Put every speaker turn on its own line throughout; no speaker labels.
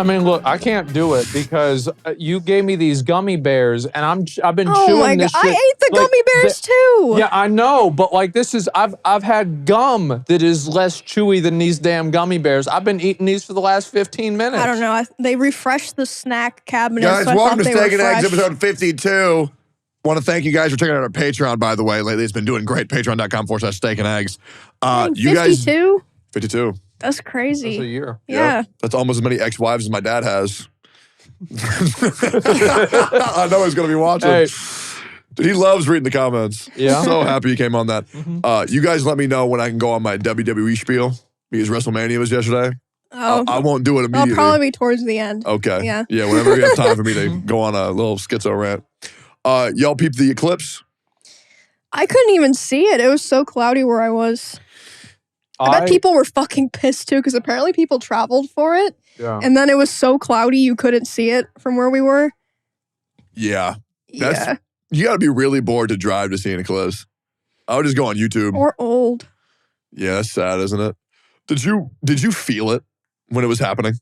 I mean, look, I can't do it because you gave me these gummy bears, and I've been
Oh
chewing
my
this
God,
shit.
I ate the gummy bears too.
Yeah, I know, but like this is I've had gum that is less chewy than these damn gummy bears. I've been eating these for the last 15 minutes.
I don't know. They refreshed the snack cabinet.
Guys,
so I
welcome
thought
to
they were
Steak and Eggs
fresh.
episode 52. Want to thank you guys for checking out our Patreon, by the way. Lately, it's been doing great. Patreon.com/steak and eggs.
Dang,
You guys,
52?
52.
That's crazy.
That's a year.
Yeah.
That's almost as many ex-wives as my dad has. I know he's going to be watching.
Hey.
Dude, he loves reading the comments.
Yeah.
So happy he came on that. You guys let me know when I can go on my WWE spiel because WrestleMania was yesterday.
Oh,
I won't do it
I'll
immediately.
probably be towards the end.
Okay.
Yeah.
Yeah, whenever you have time for me to go on a little schizo rant. Y'all peep the eclipse?
I couldn't even see it. It was so cloudy where I was. I bet people were fucking pissed too because apparently people traveled for it.
Yeah.
And then it was so cloudy you couldn't see it from where we were.
Yeah.
Yeah.
You got to be really bored to drive to see an eclipse. I would just go on YouTube.
Or old.
Yeah, that's sad, isn't it? Did you feel it when it was happening?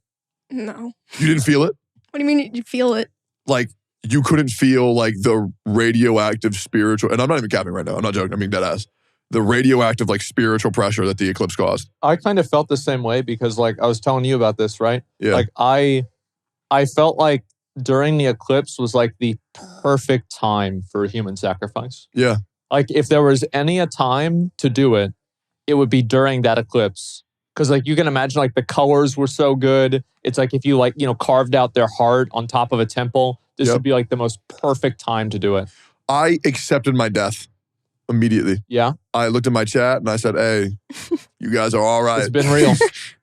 No.
You didn't feel it?
What do you mean you feel it?
Like, you couldn't feel like the radioactive spiritual, and I'm not even capping right now. I'm not joking. I mean, dead ass. The radioactive, like, spiritual pressure that the eclipse caused.
I kind of felt the same way because, like, I was telling you about this, right?
Yeah.
Like, I felt like during the eclipse was like the perfect time for a human sacrifice.
Yeah.
Like, if there was a time to do it, it would be during that eclipse. Because, like, you can imagine, like, the colors were so good. It's like if you, like, carved out their heart on top of a temple, this would be, like, the most perfect time to do it.
I accepted my death immediately.
Yeah?
I looked at my chat and I said, hey, you guys are all right.
It's been real.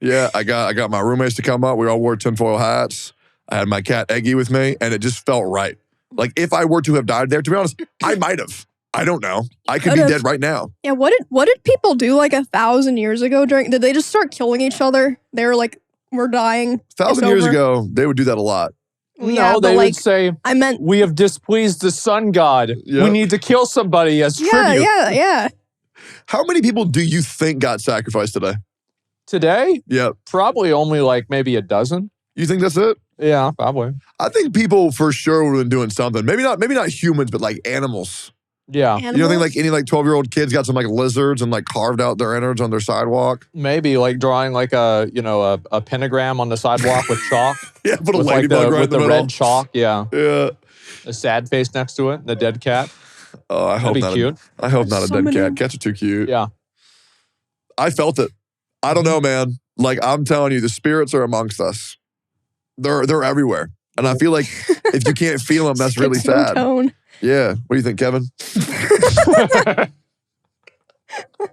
Yeah, I got my roommates to come up. We all wore tinfoil hats. I had my cat Eggy with me, and it just felt right. Like, if I were to have died there, to be honest, I might have. I don't know. I could be dead right now.
Yeah, what did people do like 1,000 years ago did they just start killing each other? They were like, we're dying.
1,000 years ago, they would do that a lot.
Well, yeah,
no, they
like,
would say,
I meant
we have displeased the sun god.
Yep.
We need to kill somebody as tribute.
Yeah.
How many people do you think got sacrificed today?
Today?
Yeah.
Probably only like maybe a dozen.
You think that's it?
Yeah, probably.
I think people for sure would have been doing something. Maybe not humans, but like animals.
Yeah.
You don't think like any like 12-year-old kids got some like lizards and like carved out their innards on their sidewalk?
Maybe like drawing like a pentagram on the sidewalk with chalk.
Yeah, put a
with
ladybug
like
right
with
in
the
middle.
red chalk. Yeah.
Yeah.
A sad face next to it, the dead cat.
Oh, I hope
That'd be
not.
cute.
I hope not a dead
Summoning.
cat. Cats are too cute.
Yeah.
I felt it. I don't know, man. Like, I'm telling you, the spirits are amongst us. They're everywhere. And I feel like if you can't feel them, that's really sad.
Tone.
Yeah. What do you think, Kevin?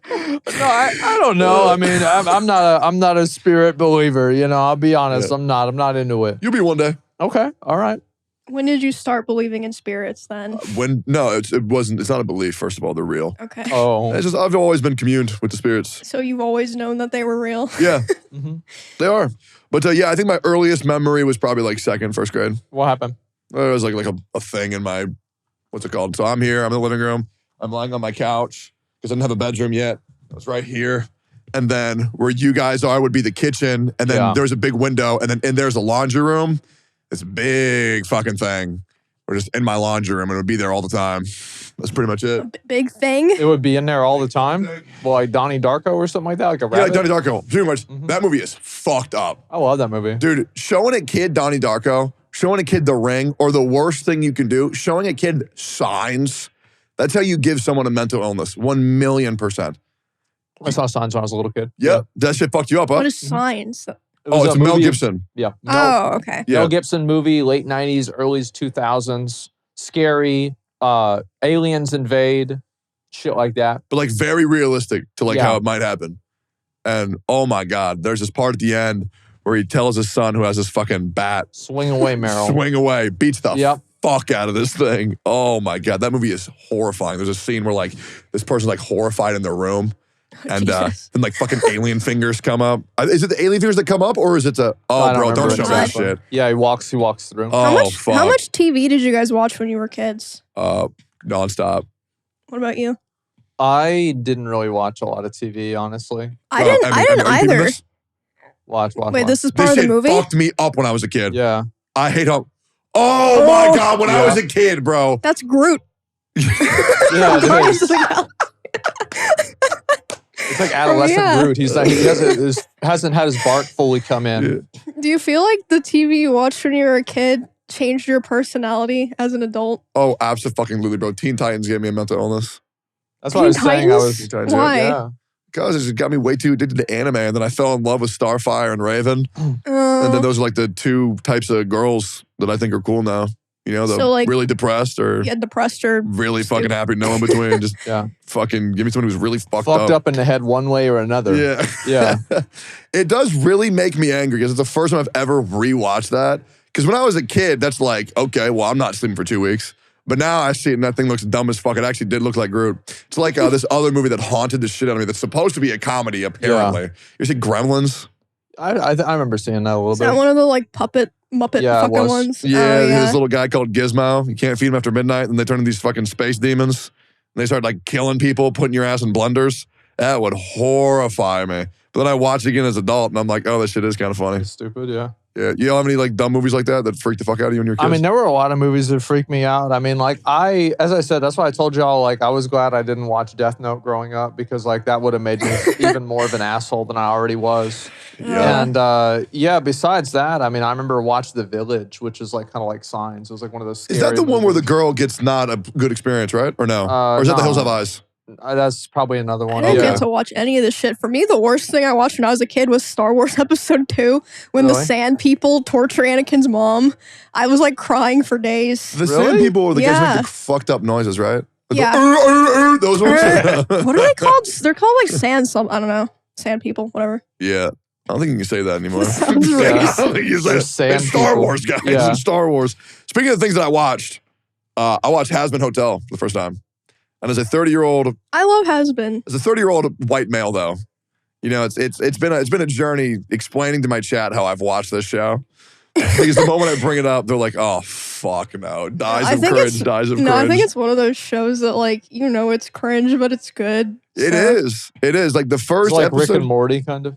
No, I don't know. I mean, I'm not a spirit believer. I'll be honest.
Yeah.
I'm not into it.
You'll be one day.
Okay. All right.
When did you start believing in spirits then?
It's not a belief, first of all. They're real.
Okay.
Oh.
It's just, I've always been communed with the spirits.
So you've always known that they were real?
Yeah,
Mhm.
they are. But yeah, I think my earliest memory was probably like first grade.
What happened?
There was like a thing in my, what's it called? So I'm here, I'm in the living room. I'm lying on my couch because I didn't have a bedroom yet. I was right here. And then where you guys are would be the kitchen. And then there's a big window. And then there's a laundry room. It's a big fucking thing. We're just in my laundry room and it would be there all the time. That's pretty much it.
Big thing?
It would be in there all the time? Well, like Donnie Darko or something like that? Like a
Yeah, like
rabbit?
Donnie Darko. Pretty much. That movie is fucked up.
I love that movie.
Dude, showing a kid Donnie Darko, showing a kid The Ring, or the worst thing you can do, showing a kid Signs, that's how you give someone a mental illness. 1,000,000%.
I saw Signs when I was a little kid.
Yep. That shit fucked you up, huh?
What is Signs?
Oh, it's a Mel
movie-
Gibson.
Yeah.
Oh, okay.
Yeah.
Mel Gibson movie, late 90s, early 2000s. Scary. Aliens invade. Shit like that.
But like very realistic to like
Yeah.
how it might happen. And oh my God, there's this part at the end where he tells his son who has this fucking bat,
Swing away, Meryl.
swing away, beats the
Yep.
fuck out of this thing. Oh my God, that movie is horrifying. There's a scene where like this person's like horrified in their room. And
Jesus.
then like fucking alien fingers come up. Is it the alien fingers that come up or is it
I
bro, don't
remember
show that
exactly.
shit.
Yeah, he walks through.
Oh, fuck.
How much TV did you guys watch when you were kids?
Nonstop.
What about you?
I didn't really watch a lot of TV, honestly.
I didn't
are you keeping
either.
this?
Watch.
Wait, this is part
This
of the
shit
movie?
fucked me up when I was a kid.
Yeah.
I hate how. Oh my God, when I was a kid, bro.
That's Groot.
Yeah, it
Guardians
is.
of the Galaxy.
It's like adolescent Groot. He's like, he hasn't had his bark fully come in.
Do you feel like the TV you watched when you were a kid changed your personality as an adult?
Oh, absolutely, bro. Teen Titans gave me a mental illness.
That's what I was saying.
Teen Titans,
Why?
Yeah.
Because it just got me way too addicted to anime, and then I fell in love with Starfire and Raven. And then those are like the two types of girls that I think are cool now. You know, the
So, like,
really depressed or
depressed or
really fucking happy, no in between. Just fucking give me someone who's really fucked
up in the head one way or another.
Yeah.
Yeah.
It does really make me angry because it's the first time I've ever rewatched that. Because when I was a kid, that's like, okay, well, I'm not sleeping for 2 weeks. But now I see it and that thing looks dumb as fuck. It actually did look like Groot. It's like this other movie that haunted the shit out of me that's supposed to be a comedy, apparently. You see Gremlins?
I remember seeing that a little
Is
bit.
that one of the like Muppet fucking ones?
Yeah, there's this little guy called Gizmo. You can't feed him after midnight, and they turn into these fucking space demons. And they start like killing people, putting your ass in blenders. That would horrify me. But then I watch it again as an adult, and I'm like, oh, this shit is kind of funny.
It's stupid, yeah.
Yeah, you don't have any like dumb movies like that freak the fuck out of you when you're kids?
I mean, there were a lot of movies that freaked me out. I mean, like as I said, that's why I told y'all, like, I was glad I didn't watch Death Note growing up because like that would have made me even more of an asshole than I already was.
Yeah.
And besides that, I mean, I remember watching The Village, which is like kind of like Signs. It was like one of those scary
Is that the one where the
movies.
girl gets not a good experience, right? Or no? Or is that The
no.
Hills Have Eyes?
That's probably another
I
one.
didn't
Yeah.
get to watch any of this shit. For me, the worst thing I watched when I was a kid was Star Wars Episode 2, when the
Really?
Sand People torture Anakin's mom. I was like crying for days.
The
Really?
same people are the guys who
Yeah.
make the fucked up noises, right? Like
Yeah.
those ones?
What are they called? They're called like I don't know. Sand People, whatever.
Yeah. I don't think you can say that anymore.
Sounds
Yeah,
racist.
I don't think you can say
They're
it.
sand
It's Star
people.
Wars, guys.
Yeah.
It's Star Wars. Speaking of things that I watched Hazbin Hotel for the first time. And as a 30-year-old
I love Hazbin.
As a 30-year-old white male, though, you know, it's been a journey explaining to my chat how I've watched this show. Because the moment I bring it up, they're like, "Oh fuck no!" Dies of cringe.
I think it's one of those shows that like it's cringe, but it's good.
It is. It is like the first
It's like
episode.
Rick and Morty, kind of.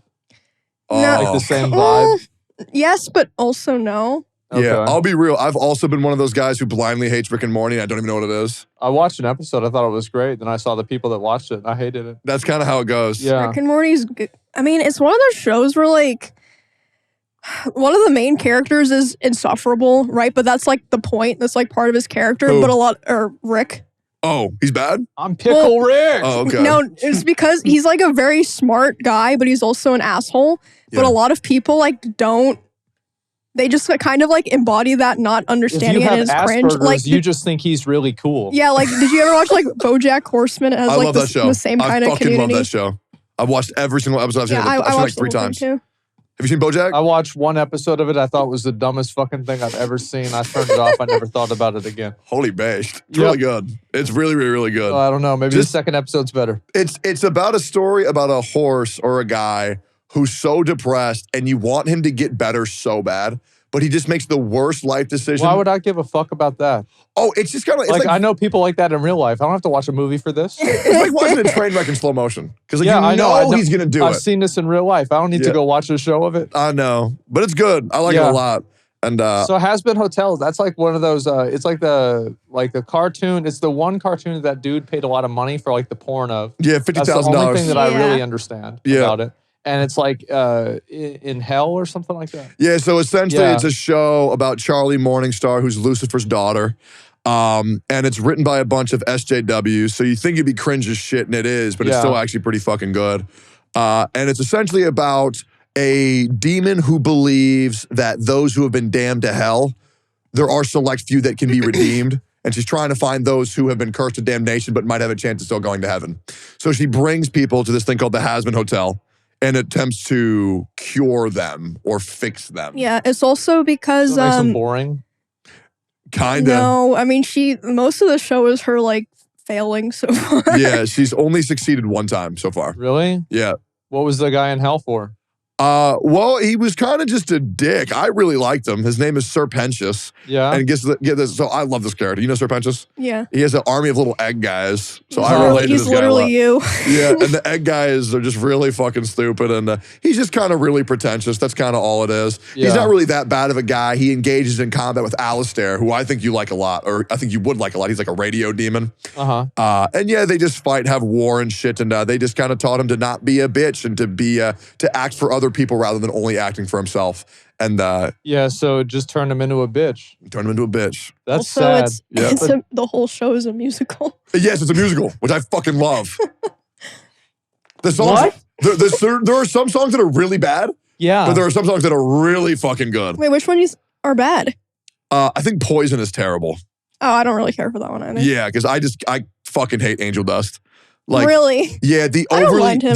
Oh,
Like the same
Well,
vibe.
yes, but also no.
yeah.
Okay.
I'll be real. I've also been one of those guys who blindly hates Rick and Morty. I don't even know what it is.
I watched an episode. I thought it was great. Then I saw the people that watched it. And I hated it.
That's kind of how it goes.
Yeah.
Rick and Morty's good. I mean, it's one of those shows where like one of the main characters is insufferable, right? But that's like the point. That's like part of his character.
Who?
But Rick.
Oh, he's bad.
I'm Pickle Rick.
Oh, okay.
No, it's because he's like a very smart guy, but he's also an asshole. But
Yeah.
a lot of people like don't. They just like, kind of like embody that not
If
understanding
you
it
have
as cringe.
Asperger's,
Like
you just think he's really cool.
yeah, like did you ever watch like BoJack Horseman? It has
I
like
love that show.
the same kind
I
of
fucking
community.
love that show. I've watched every single episode. I've seen,
Yeah,
it. I've
I
seen it like
watched
3
the whole
times.
thing, too.
Have you seen BoJack?
I watched one episode of it. I thought it was the dumbest fucking thing I've ever seen. I turned it off. I never thought about it again.
Holy based. It's
Yep.
really good. It's really, really, really good.
I don't know. Maybe
Just-
the second episode's better.
It's about a story about a horse or a guy who's so depressed and you want him to get better so bad, but he just makes the worst life decision.
Why would I give a fuck about that?
Oh, it's just kind of
Like, I know people like that in real life. I don't have to watch a movie for this.
it's like watching a train wreck in slow motion. Because like,
Yeah, I know.
he's going to do
I've
it.
seen this in real life. I don't need
Yeah.
to go watch a show of it.
I know. But it's good. I like it
Yeah.
a lot. And
So Hazbin Hotel, that's like one of those, it's like the cartoon. It's the one cartoon that dude paid a lot of money for like the porn of.
yeah,
That's the only
$50,000.
thing that I really
Yeah.
understand
Yeah.
about it. And it's like in hell or something like that.
Yeah, so essentially
Yeah.
it's a show about Charlie Morningstar, who's Lucifer's daughter. And it's written by a bunch of SJWs. So you think it'd be cringe as shit, and it is, but it's
Yeah.
still actually pretty fucking good. And it's essentially about a demon who believes that those who have been damned to hell, there are select few that can be redeemed. And she's trying to find those who have been cursed to damnation but might have a chance of still going to heaven. So she brings people to this thing called the Hazbin Hotel and attempts to cure them or fix them.
Yeah, it's also because
Doesn't that makes them boring.
Kinda.
no, I mean most of the show is her like failing so far.
Yeah, she's only succeeded one time so far.
Really?
Yeah.
What was the guy in hell for?
Well, he was kind of just a dick. I really liked him. His name is Serpentius.
Yeah.
And get this. So I love this character. You know Serpentius?
Yeah.
He has an army of little egg guys. So
He's
I relate to this
He's
guy a
literally
lot.
you.
Yeah, and the egg guys are just really fucking stupid, and he's just kind of really pretentious. That's kind of all it is.
Yeah.
He's not really that bad of a guy. He engages in combat with Alistair, who I think you like a lot, or I think you would like a lot. He's like a radio demon. And yeah, they just fight, have war and shit, and they just kind of taught him to not be a bitch and to act for other people rather than only acting for himself. And
yeah, so it just turned him into a bitch.
Turned him into a bitch.
That's
also,
sad.
the whole show is a musical.
Yes, it's a musical, which I fucking love. The songs,
What?
there are some songs that are really bad,
Yeah.
but there are some songs that are really fucking good.
Wait, which ones are bad?
I think Poison is terrible.
Oh, I don't really care for that one either.
Yeah, because I fucking hate Angel Dust. Like,
really?
yeah,
I don't mind him.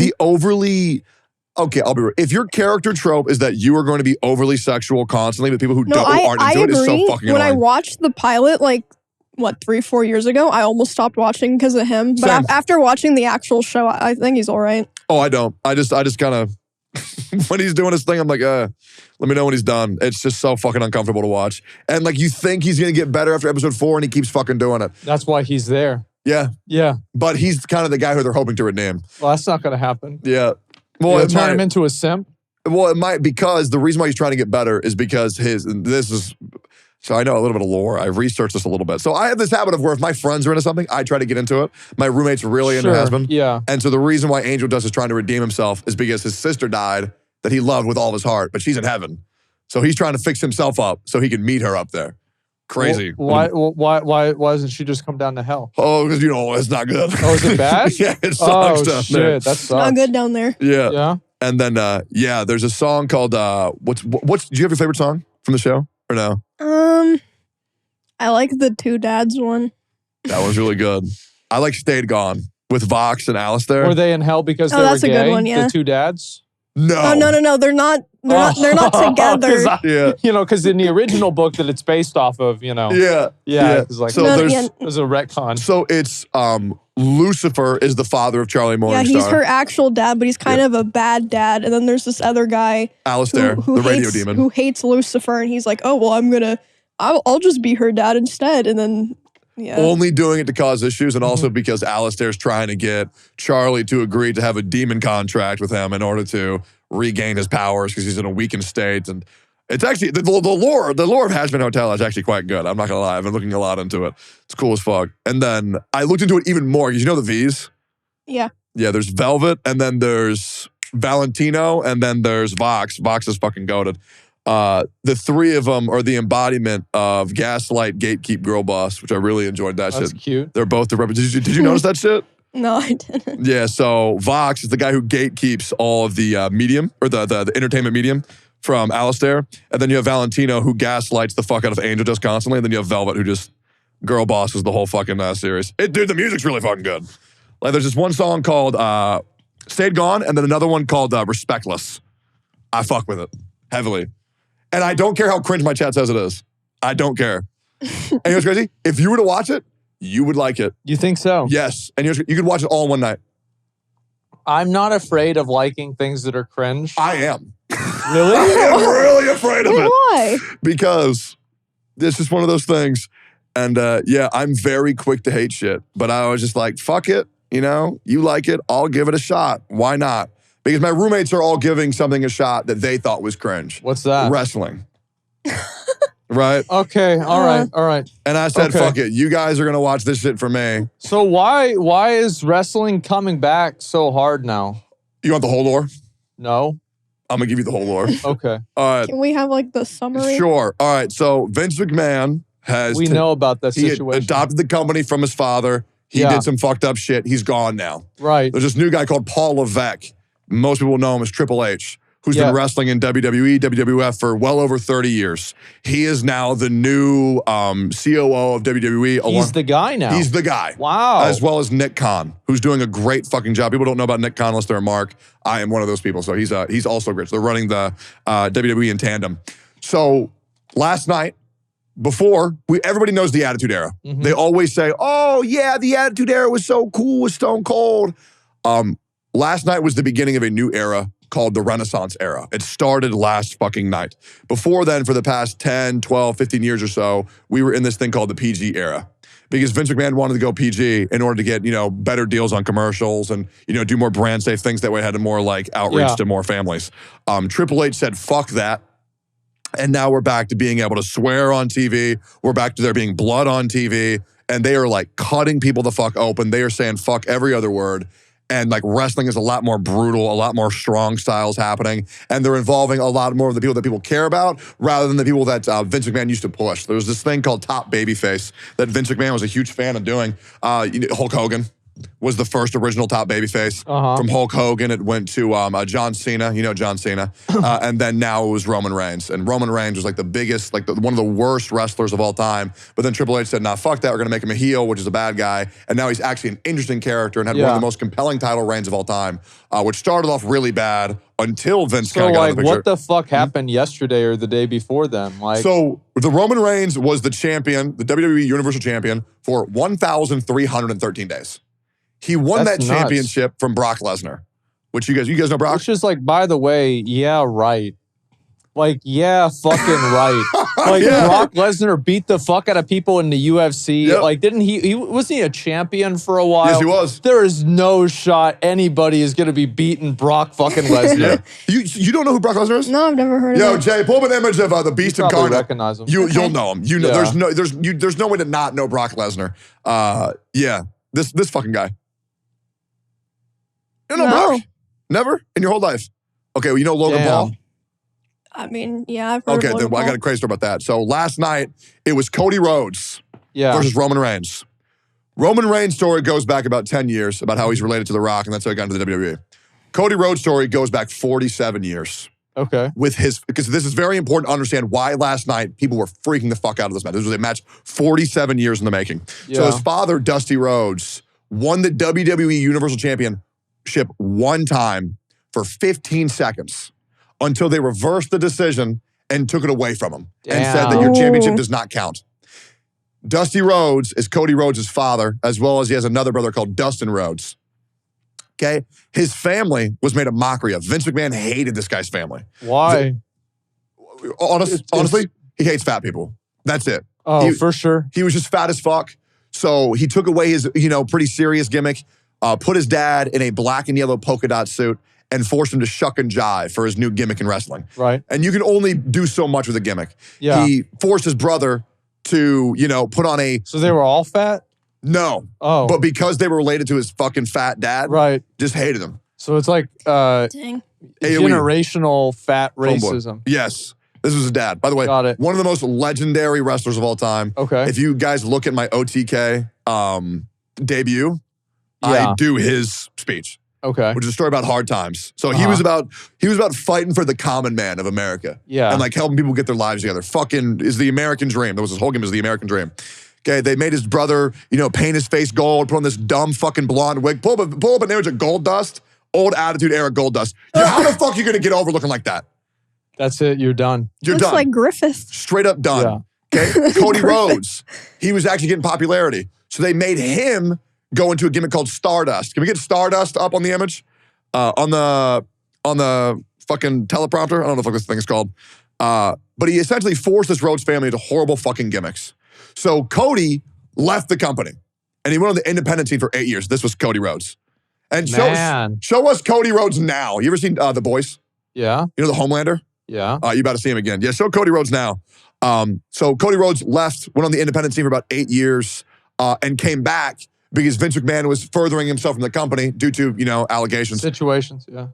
Okay, I'll be real. If your character trope is that you are going to be overly sexual constantly with people who aren't into it, it's so fucking annoying.
When I watched the pilot, like, 3-4 years ago, I almost stopped watching because of him. But
Same.
after watching the actual show, I think he's all right.
Oh, I don't. I just kind of, when he's doing his thing, I'm like, let me know when he's done. It's just so fucking uncomfortable to watch. And like, you think he's going to get better after episode 4 and he keeps fucking doing it.
That's why he's there.
Yeah.
Yeah.
But he's kind of the guy who they're hoping to redeem.
Well, that's not going to happen.
Yeah. Well,
You'll
it
turn
might.
him into a simp.
Well, it might, because the reason why he's trying to get better is because so I know a little bit of lore. I've researched this a little bit. So I have this habit of where if my friends are into something, I try to get into it. My roommate's really into Hazbin.
Yeah.
And so the reason why Angel Dust is trying to redeem himself is because his sister died that he loved with all of his heart, but she's in heaven. So he's trying to fix himself up so he can meet her up there. Crazy.
Why doesn't she just come down to hell?
Oh, because it's not good.
Oh, is it bad?
Yeah, it sucks
Oh,
down
shit.
there.
That sucks.
Not good down there.
Yeah.
Yeah.
And then, there's a song called, do you have your favorite song from the show or no?
I like the Two Dads one.
That one's really good. I like Stayed Gone with Vox and Alistair.
Were they in hell because they were
that's a
gay?
good one, yeah.
The two dads?
No.
Oh, no. They're not together.
Yeah.
Because in the original book that it's based off of,
Yeah.
Yeah. It's like,
So
there's a retcon.
So it's Lucifer is the father of Charlie Morningstar.
Yeah, he's her actual dad, but he's kind of a bad dad. And then there's this other guy,
Alistair,
who
the radio
hates,
demon.
who hates Lucifer, and he's like, oh, well, I'll just be her dad instead. And then, yeah.
Only doing it to cause issues, and also because Alistair's trying to get Charlie to agree to have a demon contract with him in order to regain his powers because he's in a weakened state. And it's actually, the lore of Hazbin Hotel is actually quite good. I'm not gonna lie, I've been looking a lot into it. It's cool as fuck. And then I looked into it even more, because you know the V's?
Yeah.
Yeah, there's Velvet, and then there's Valentino, and then there's Vox. Vox is fucking goated. The three of them are the embodiment of Gaslight, Gatekeep, Girl Boss, which I really enjoyed that
That's
shit.
cute.
They're both the representation. Did you notice that shit?
No, I didn't.
Yeah, so Vox is the guy who gatekeeps all of the medium, or the entertainment medium from Alistair. And then you have Valentino, who gaslights the fuck out of Angel just constantly. And then you have Velvet, who just girl bosses the whole fucking series. Dude, the music's really fucking good. Like, there's this one song called Stayed Gone, and then another one called Respectless. I fuck with it heavily. And I don't care how cringe my chat says it is. I don't care. And you know what's crazy? If you were to watch it, you would like it.
You think so?
Yes. And you could watch it all in one night.
I'm not afraid of liking things that are cringe.
I am.
Really?
I am really afraid of it.
Why?
Because this is one of those things. And I'm very quick to hate shit. But I was just like, fuck it. You like it. I'll give it a shot. Why not? Because my roommates are all giving something a shot that they thought was cringe.
What's that?
Wrestling. Right?
Okay. All right.
And I said,
Okay.
fuck it. You guys are going to watch this shit for me.
So why is wrestling coming back so hard now?
You want the whole lore?
No?
I'm going to give you the whole lore.
Okay.
All right.
Can we have the summary?
Sure. All right. So Vince McMahon has...
We know about that
he
situation.
adopted the company from his father. He
Yeah.
did some fucked up shit. He's gone now.
Right.
There's this new guy called Paul Levesque. Most people know him as Triple H, who's
Yeah.
been wrestling in WWE, WWF for well over 30 years. He is now the new COO of WWE.
He's the guy now.
He's the guy.
Wow.
As well as Nick Khan, who's doing a great fucking job. People don't know about Nick Khan unless they're a mark. I am one of those people, so he's also great. So they're running the WWE in tandem. So last night, everybody knows the Attitude Era.
Mhm.
They always say, oh yeah, the Attitude Era was so cool with Stone Cold. Last night was the beginning of a new era called the Renaissance era. It started last fucking night. Before then, for the past 10, 12, 15 years or so, we were in this thing called the PG era. Because Vince McMahon wanted to go PG in order to get, better deals on commercials and, do more brand safe things. That way it had more like outreach to more families. Triple H said, fuck that. And now we're back to being able to swear on TV. We're back to there being blood on TV. And they are like cutting people the fuck open. They are saying fuck every other word. And like wrestling is a lot more brutal, a lot more strong styles happening. And they're involving a lot more of the people that people care about rather than the people that Vince McMahon used to push. There was this thing called top babyface that Vince McMahon was a huge fan of doing. Hulk Hogan was the first original top babyface. From Hulk Hogan, it went to John Cena. You know John Cena. And then now it was Roman Reigns. And Roman Reigns was like the biggest, like one of the worst wrestlers of all time. But then Triple H said, nah, fuck that. We're going to make him a heel, which is a bad guy. And now he's actually an interesting character and had one of the most compelling title reigns of all time, which started off really bad until Vince kind of got in the picture.
What the fuck happened yesterday or the day before then?
So the Roman Reigns was the champion, the WWE Universal Champion, for 1,313 days. He won that championship from Brock Lesnar, which you guys know Brock?
Which is like, by the way, yeah, right. Like, yeah, fucking right. Like, Brock Lesnar beat the fuck out of people in the UFC.
Yep.
Like, didn't wasn't he a champion for a while?
Yes, he was.
There is no shot anybody is going to be beating Brock fucking Lesnar.
You don't know who Brock Lesnar is?
No, I've never heard of him.
Yo, Jay, pull up an image of the Beast incarnate.
Recognize him.
You'll know him. There's no way to not know Brock Lesnar. This fucking guy. You don't know Brock? Never? In your whole life? Okay, well, you know Logan Paul?
I mean, yeah, I've heard of Logan Paul.
I got a crazy story about that. So last night, it was Cody Rhodes versus Roman Reigns. Roman Reigns' story goes back about 10 years about how he's related to The Rock, and that's how he got into the WWE. Cody Rhodes' story goes back 47 years.
Okay.
Because this is very important to understand why last night people were freaking the fuck out of this match. This was a match 47 years in the making. Yeah. So his father, Dusty Rhodes, won the WWE Universal Championship one time for 15 seconds until they reversed the decision and took it away from him and said that your championship does not count. Dusty Rhodes is Cody Rhodes' father, as well as he has another brother called Dustin Rhodes. Okay? His family was made a mockery of. Vince McMahon hated this guy's family.
Why?
Honestly, he hates fat people. That's it.
Oh, for sure.
He was just fat as fuck. So he took away his, pretty serious gimmick, put his dad in a black and yellow polka dot suit, and forced him to shuck and jive for his new gimmick in wrestling.
Right.
And you can only do so much with a gimmick.
Yeah.
He forced his brother to, put on a...
So they were all fat?
No.
Oh.
But because they were related to his fucking fat dad, just hated him.
So it's like generational fat racism.
Yes. This was his dad. By the way, one of the most legendary wrestlers of all time.
Okay.
If you guys look at my OTK debut, I do his speech.
Okay.
Which is a story about hard times. So he was about fighting for the common man of America.
Yeah.
And like helping people get their lives together. Fucking is the American dream. That was his whole game, is the American dream. Okay, they made his brother, paint his face gold, put on this dumb fucking blonde wig. Pull up an image of Gold Dust, old Attitude Era Gold Dust. How the fuck are you gonna get over looking like that?
That's it, you're done.
You're
Looks
done.
like Griffith.
Straight up done. Yeah. Okay, Cody Rhodes, he was actually getting popularity. So they made him go into a gimmick called Stardust. Can we get Stardust up on the image? On the fucking teleprompter? I don't know what the fuck this thing is called. But he essentially forced this Rhodes family into horrible fucking gimmicks. So Cody left the company and he went on the independent scene for 8 years. This was Cody Rhodes. And show us Cody Rhodes now. You ever seen The Boys?
Yeah.
You know the Homelander?
Yeah.
You about to see him again. Yeah, show Cody Rhodes now. So Cody Rhodes left, went on the independent scene for about 8 years and came back because Vince McMahon was furthering himself from the company due to, allegations.
Situations, yeah.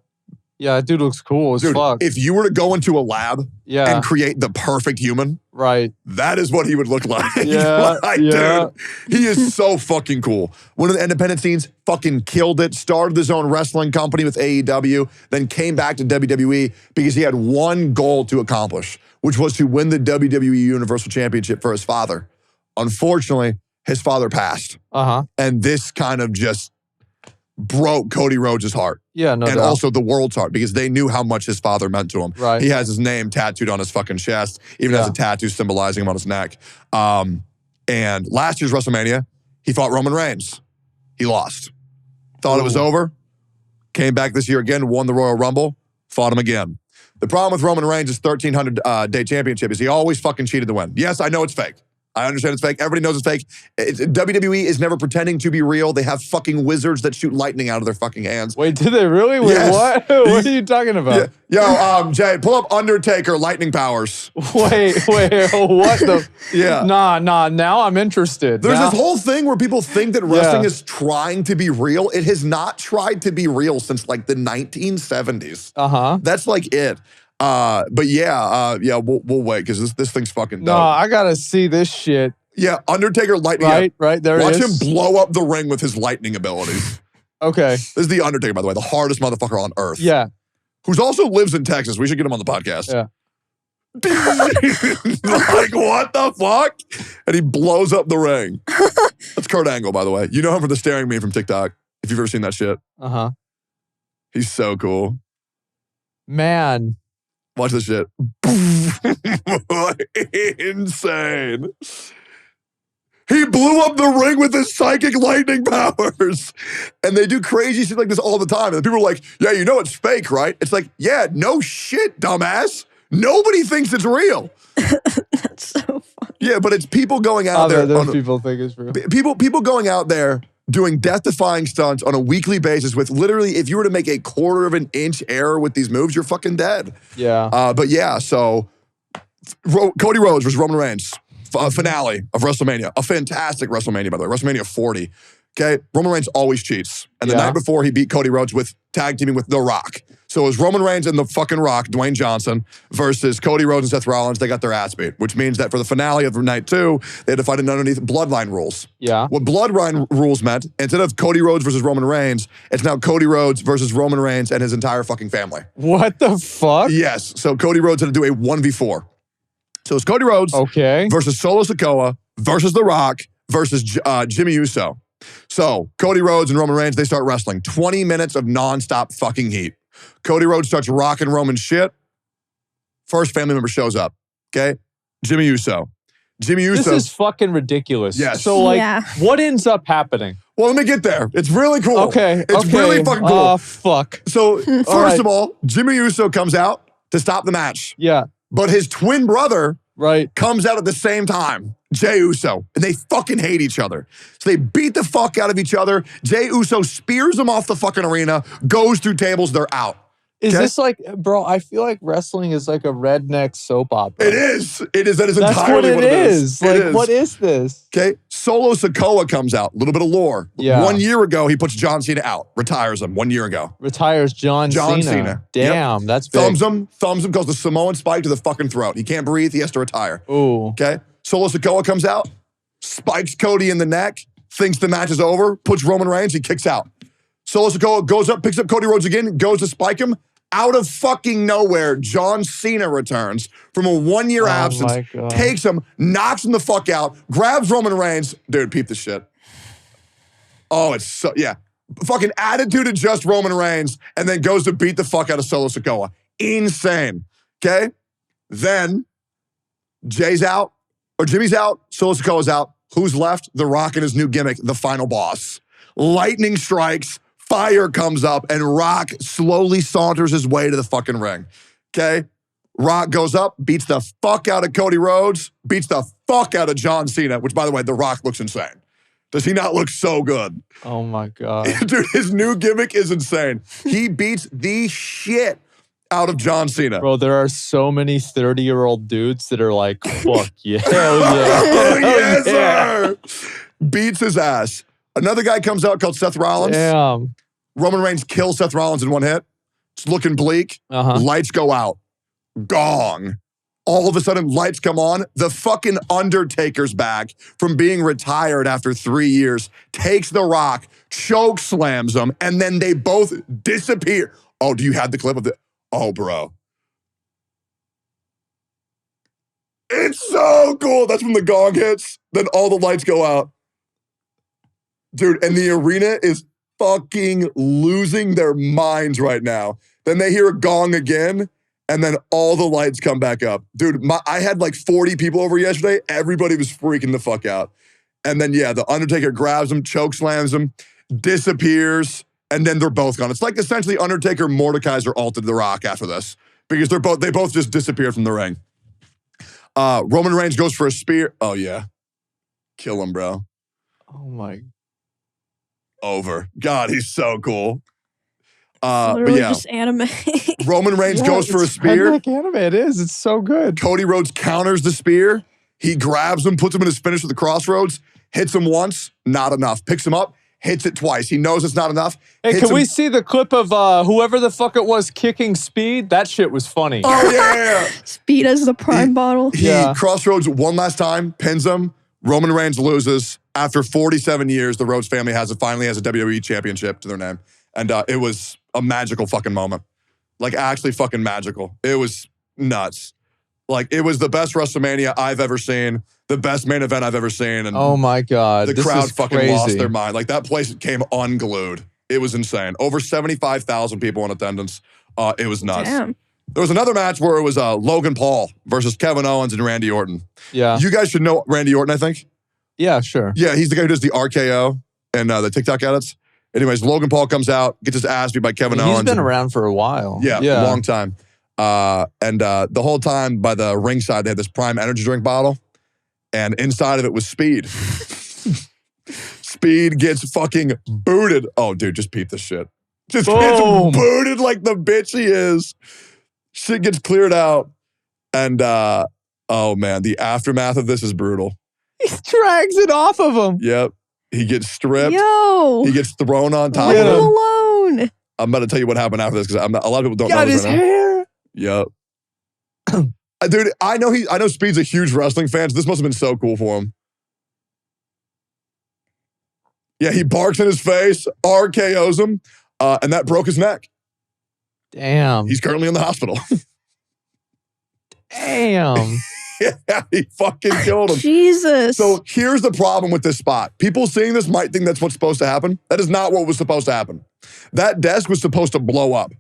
Yeah, that dude looks cool as fuck.
If you were to go into a lab and create the perfect human, that is what he would look like.
Yeah,
dude, he is so fucking cool. One of the independent scenes, fucking killed it, started his own wrestling company with AEW, then came back to WWE because he had one goal to accomplish, which was to win the WWE Universal Championship for his father. Unfortunately, his father passed. And this kind of just broke Cody Rhodes' heart.
Yeah, no doubt.
Also the world's heart, because they knew how much his father meant to him.
Right.
He has his name tattooed on his fucking chest, even has a tattoo symbolizing him on his neck. And last year's WrestleMania, he fought Roman Reigns. He lost. Thought it was over. Came back this year again, won the Royal Rumble. fought him again. The problem with Roman Reigns' 1,300-day championship is he always fucking cheated to win. Yes, I know it's fake. I understand it's fake. Everybody knows it's fake. WWE is never pretending to be real. They have fucking wizards that shoot lightning out of their fucking hands.
Wait, did they really? Wait,
Yes.
what? What are you talking about?
Yeah. Yo, Jay, pull up Undertaker lightning powers.
Wait, what the?
Yeah.
Nah, now I'm interested.
There's
Now-
this whole thing where people think that wrestling is trying to be real. It has not tried to be real since like the 1970s.
Uh-huh.
That's like it. But yeah, we'll wait because this thing's fucking dope.
No, I gotta see this shit.
Yeah, Undertaker lightning.
Right, there
Watch
it
him
is.
blow up the ring with his lightning abilities.
Okay.
This is the Undertaker, by the way, the hardest motherfucker on earth.
Yeah.
Who's also lives in Texas. We should get him on the podcast.
Yeah.
Like, what the fuck? And he blows up the ring. That's Kurt Angle, by the way. You know him for the staring meme from TikTok, if you've ever seen that shit.
Uh-huh.
He's so cool.
Man.
Watch this shit. Insane. He blew up the ring with his psychic lightning powers. And they do crazy shit like this all the time. And people are like, yeah, you know it's fake, right? It's like, yeah, no shit, dumbass. Nobody thinks it's real.
That's so funny.
Yeah, but it's people going out there.
Those people think it's real.
People going out there doing death-defying stunts on a weekly basis with literally, if you were to make a quarter of an inch error with these moves, you're fucking dead.
Yeah.
But yeah, so Cody Rhodes versus Roman Reigns, finale of WrestleMania. A fantastic WrestleMania, by the way. WrestleMania 40. Okay? Roman Reigns always cheats. And the night before, he beat Cody Rhodes with tag teaming with The Rock. So it was Roman Reigns and the fucking Rock, Dwayne Johnson, versus Cody Rhodes and Seth Rollins. They got their ass beat, which means that for the finale of night 2, they had to fight it underneath bloodline rules.
Yeah.
What bloodline rules meant, instead of Cody Rhodes versus Roman Reigns, it's now Cody Rhodes versus Roman Reigns and his entire fucking family.
What the fuck?
Yes. So Cody Rhodes had to do a 1v4. So it's Cody Rhodes versus Solo Sikoa versus The Rock versus Jimmy Uso. So Cody Rhodes and Roman Reigns, they start wrestling. 20 minutes of nonstop fucking heat. Cody Rhodes starts rocking Roman shit. First family member shows up. Okay? Jimmy Uso.
This is fucking ridiculous.
Yes.
So what ends up happening?
Well, let me get there. It's really cool.
Okay.
It's really fucking cool.
Oh, fuck.
So first of all, Jimmy Uso comes out to stop the match.
Yeah.
But his twin brother
right,
comes out at the same time, Jey Uso, and they fucking hate each other. So they beat the fuck out of each other. Jey Uso spears him off the fucking arena, goes through tables, they're out.
Is this like, bro, I feel like wrestling is like a redneck soap opera.
It is. It is. That is
That's
entirely what it is.
Like, what is this?
Okay. Solo Sikoa comes out. A little bit of lore.
Yeah.
1 year ago, he puts John Cena out. Retires him 1 year ago.
Retires John Cena. Damn, that's big.
Thumbs him, goes the Samoan spike to the fucking throat. He can't breathe. He has to retire.
Ooh.
Okay. Solo Sikoa comes out, spikes Cody in the neck, thinks the match is over, puts Roman Reigns, he kicks out. Solo Sikoa goes up, picks up Cody Rhodes again, goes to spike him. Out of fucking nowhere, John Cena returns from a 1 year absence, takes him, knocks him the fuck out, grabs Roman Reigns. Dude, peep this shit. Oh, it's so, yeah. Fucking attitude just Roman Reigns, and then goes to beat the fuck out of Solo Sikoa. Insane. Okay? Then, Jimmy's out, Solo Sikoa's out. Who's left? The Rock and his new gimmick, the final boss. Lightning strikes. Fire comes up, and Rock slowly saunters his way to the fucking ring. Okay? Rock goes up, beats the fuck out of Cody Rhodes, beats the fuck out of John Cena, which, by the way, The Rock looks insane. Does he not look so good?
Oh, my God.
Dude, his new gimmick is insane. He beats the shit out of John Cena.
Bro, there are so many 30-year-old dudes that are like, fuck yeah. Hell yeah.
Oh, yes, sir. Beats his ass. Another guy comes out called Seth Rollins.
Damn.
Roman Reigns kills Seth Rollins in one hit. It's looking bleak. Lights go out. Gong. All of a sudden, lights come on. The fucking Undertaker's back from being retired after 3 years, takes The Rock, choke slams him, and then they both disappear. Oh, do you have the clip of the... Oh, bro. It's so cool. That's when the gong hits. Then all the lights go out. Dude, and the arena is fucking losing their minds right now. Then they hear a gong again, and then all the lights come back up. Dude, I had like 40 people over yesterday. Everybody was freaking the fuck out. And then, yeah, the Undertaker grabs him, choke slams him, disappears, and then they're both gone. It's like essentially Undertaker, Mordekaiser altered The Rock after this because they both just disappeared from the ring. Roman Reigns goes for a spear. Oh yeah, kill him, bro.
Oh my.
Over. God, he's so cool.
Literally
but yeah,
just anime.
Roman Reigns goes for a
It's
spear.
redneck anime. It is. It's so good.
Cody Rhodes counters the spear. He grabs him, puts him in his finish with the crossroads, hits him once, not enough. Picks him up, hits it twice. He knows it's not enough.
Hey, can we see the clip of whoever the fuck it was kicking Speed? That shit was funny.
Oh, yeah.
Speed as the prime bottle.
He crossroads one last time, pins him. Roman Reigns loses. After 47 years, the Rhodes family finally has a WWE championship to their name. And it was a magical fucking moment. Like, actually fucking magical. It was nuts. Like, it was the best WrestleMania I've ever seen. The best main event I've ever seen. And
oh my God.
the crowd fucking lost their mind. Like, that place came unglued. It was insane. Over 75,000 people in attendance. It was nuts.
Damn.
There was another match where it was Logan Paul versus Kevin Owens and Randy Orton.
Yeah.
You guys should know Randy Orton, I think.
Yeah, sure.
Yeah, he's the guy who does the RKO and the TikTok edits. Anyways, Logan Paul comes out, gets his ass beat by Kevin Owens.
He's been around for a while.
Yeah, a long time. And the whole time by the ringside, they had this Prime energy drink bottle. And inside of it was Speed. Speed gets fucking booted. Oh, dude, just peep this shit. Just gets booted like the bitch he is. Shit gets cleared out. And, oh, man, the aftermath of this is brutal.
He drags it off of him.
Yep. He gets stripped.
Yo.
He gets thrown on top
Leave
of
him
him.
alone.
I'm about to tell you what happened after this because a lot of people don't know
Got
this
his
right now.
hair.
Yep. Dude, I know Speed's a huge wrestling fan, so this must have been so cool for him. Yeah, he barks in his face, RKOs him, and that broke his neck.
Damn.
He's currently in the hospital.
Damn.
Yeah, he fucking killed him.
Jesus.
So here's the problem with this spot. People seeing this might think that's what's supposed to happen. That is not what was supposed to happen. That desk was supposed to blow up.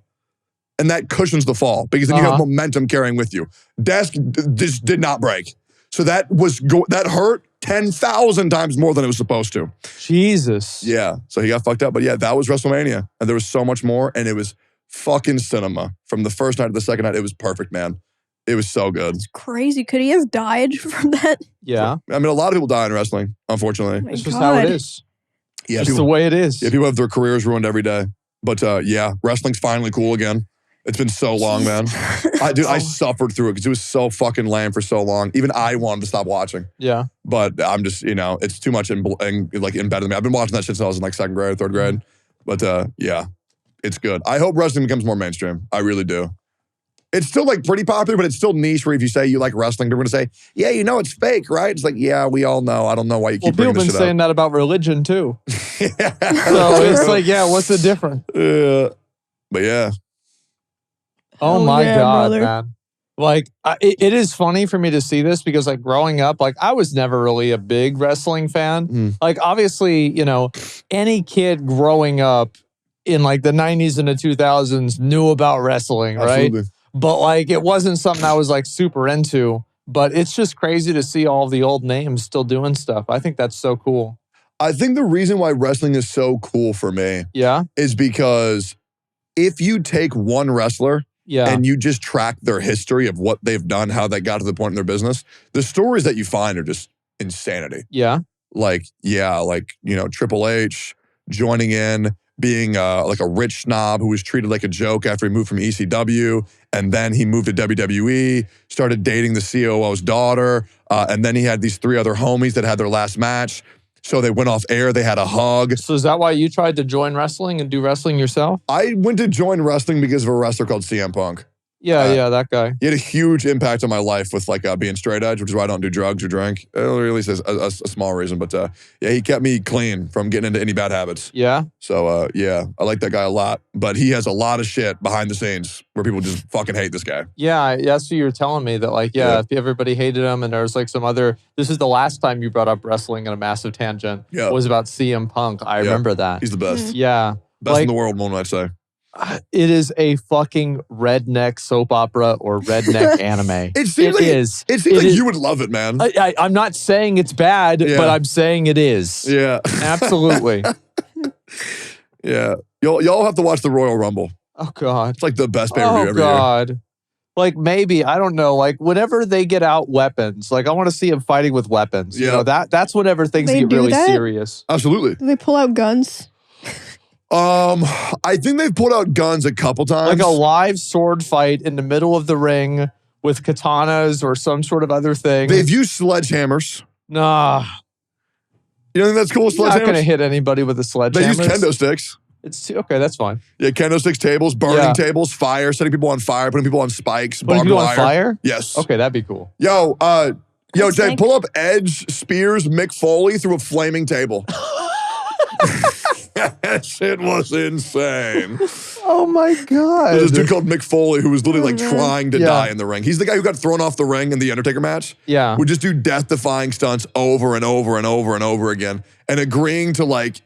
And that cushions the fall because then you have momentum carrying with you. Desk just did not break. So that hurt 10,000 times more than it was supposed to.
Jesus.
Yeah. So he got fucked up. But yeah, that was WrestleMania. And there was so much more. And it was fucking cinema. From the first night to the second night, it was perfect, man. It was so good.
It's crazy. Could he have died from that?
Yeah.
I mean, a lot of people die in wrestling, unfortunately.
Oh
It's just how it is.
Yeah,
It's just the way it is.
Yeah, people have their careers ruined every day. But yeah, wrestling's finally cool again. It's been so long, man. I suffered through it because it was so fucking lame for so long. Even I wanted to stop watching.
Yeah.
But I'm just, it's too much embedded in me. I've been watching that shit since I was in like second grade, third grade. But yeah, it's good. I hope wrestling becomes more mainstream. I really do. It's still like pretty popular, but it's still niche where if you say you like wrestling, they're going to say, yeah, it's fake, right? It's like, yeah, we all know. I don't know why you keep bringing this shit up.
People have been saying that about religion too.
Yeah.
So it's like, yeah, what's the difference?
But yeah.
Oh my
yeah,
God,
brother.
man. Like, it is funny for me to see this because, like, growing up, like, I was never really a big wrestling fan. Like, obviously, any kid growing up in, like, the 90s and the 2000s knew about wrestling, right?
Absolutely.
But, like, it wasn't something I was, like, super into. But it's just crazy to see all the old names still doing stuff. I think that's so cool.
I think the reason why wrestling is so cool for me is because if you take one wrestler and you just track their history of what they've done, how they got to the point in their business, the stories that you find are just insanity.
Yeah.
Like, Triple H joining in, being like a rich snob who was treated like a joke after he moved from ECW. And then he moved to WWE, started dating the COO's daughter. And then he had these 3 other homies that had their last match. So they went off air. They had a hug.
So is that why you tried to join wrestling and do wrestling yourself?
I went to join wrestling because of a wrestler called CM Punk.
Yeah, that guy.
He had a huge impact on my life with like being straight edge, which is why I don't do drugs or drink. Or at least a small reason. But yeah, he kept me clean from getting into any bad habits.
Yeah.
So yeah, I like that guy a lot. But he has a lot of shit behind the scenes where people just fucking hate this guy.
Yeah, that's what you were telling me that like, if everybody hated him and there was like some other, this is the last time you brought up wrestling in a massive tangent.
Yeah.
Was about CM Punk. I remember that.
He's the best.
Yeah.
Best in the world, one might say.
It is a fucking redneck soap opera or redneck anime.
It seems like you would love it, man.
I'm not saying it's bad, but I'm saying it is.
Yeah.
Absolutely.
Yeah. Y'all have to watch the Royal Rumble.
Oh, God.
It's like the best pay-per-view every year.
God. Like, maybe, I don't know, like, whenever they get out weapons, like, I want to see them fighting with weapons. You know, that's whenever things
They
get
do
really
that?
serious.
Absolutely.
Do they pull out guns?
I think they've pulled out guns a couple times.
Like a live sword fight in the middle of the ring with katanas or some sort of other thing.
They've used sledgehammers.
Nah.
You don't think that's cool with
You're not going to
sledgehammers?
hit anybody with a sledgehammer.
They use kendo sticks.
Okay, that's fine.
Yeah, kendo sticks, tables, burning tables, fire, setting people on fire, putting people on spikes,
Putting
barbed
people
wire.
on fire?
Yes.
Okay, that'd be cool.
Yo, Jay,
Sick.
pull up Edge spears Mick Foley through a flaming table. That shit was insane.
Oh my God.
There's this dude called Mick Foley who was literally like
man.
trying to die in the ring. He's the guy who got thrown off the ring in the Undertaker match.
Yeah.
Would just do death-defying stunts over and over and over and over again. And agreeing to like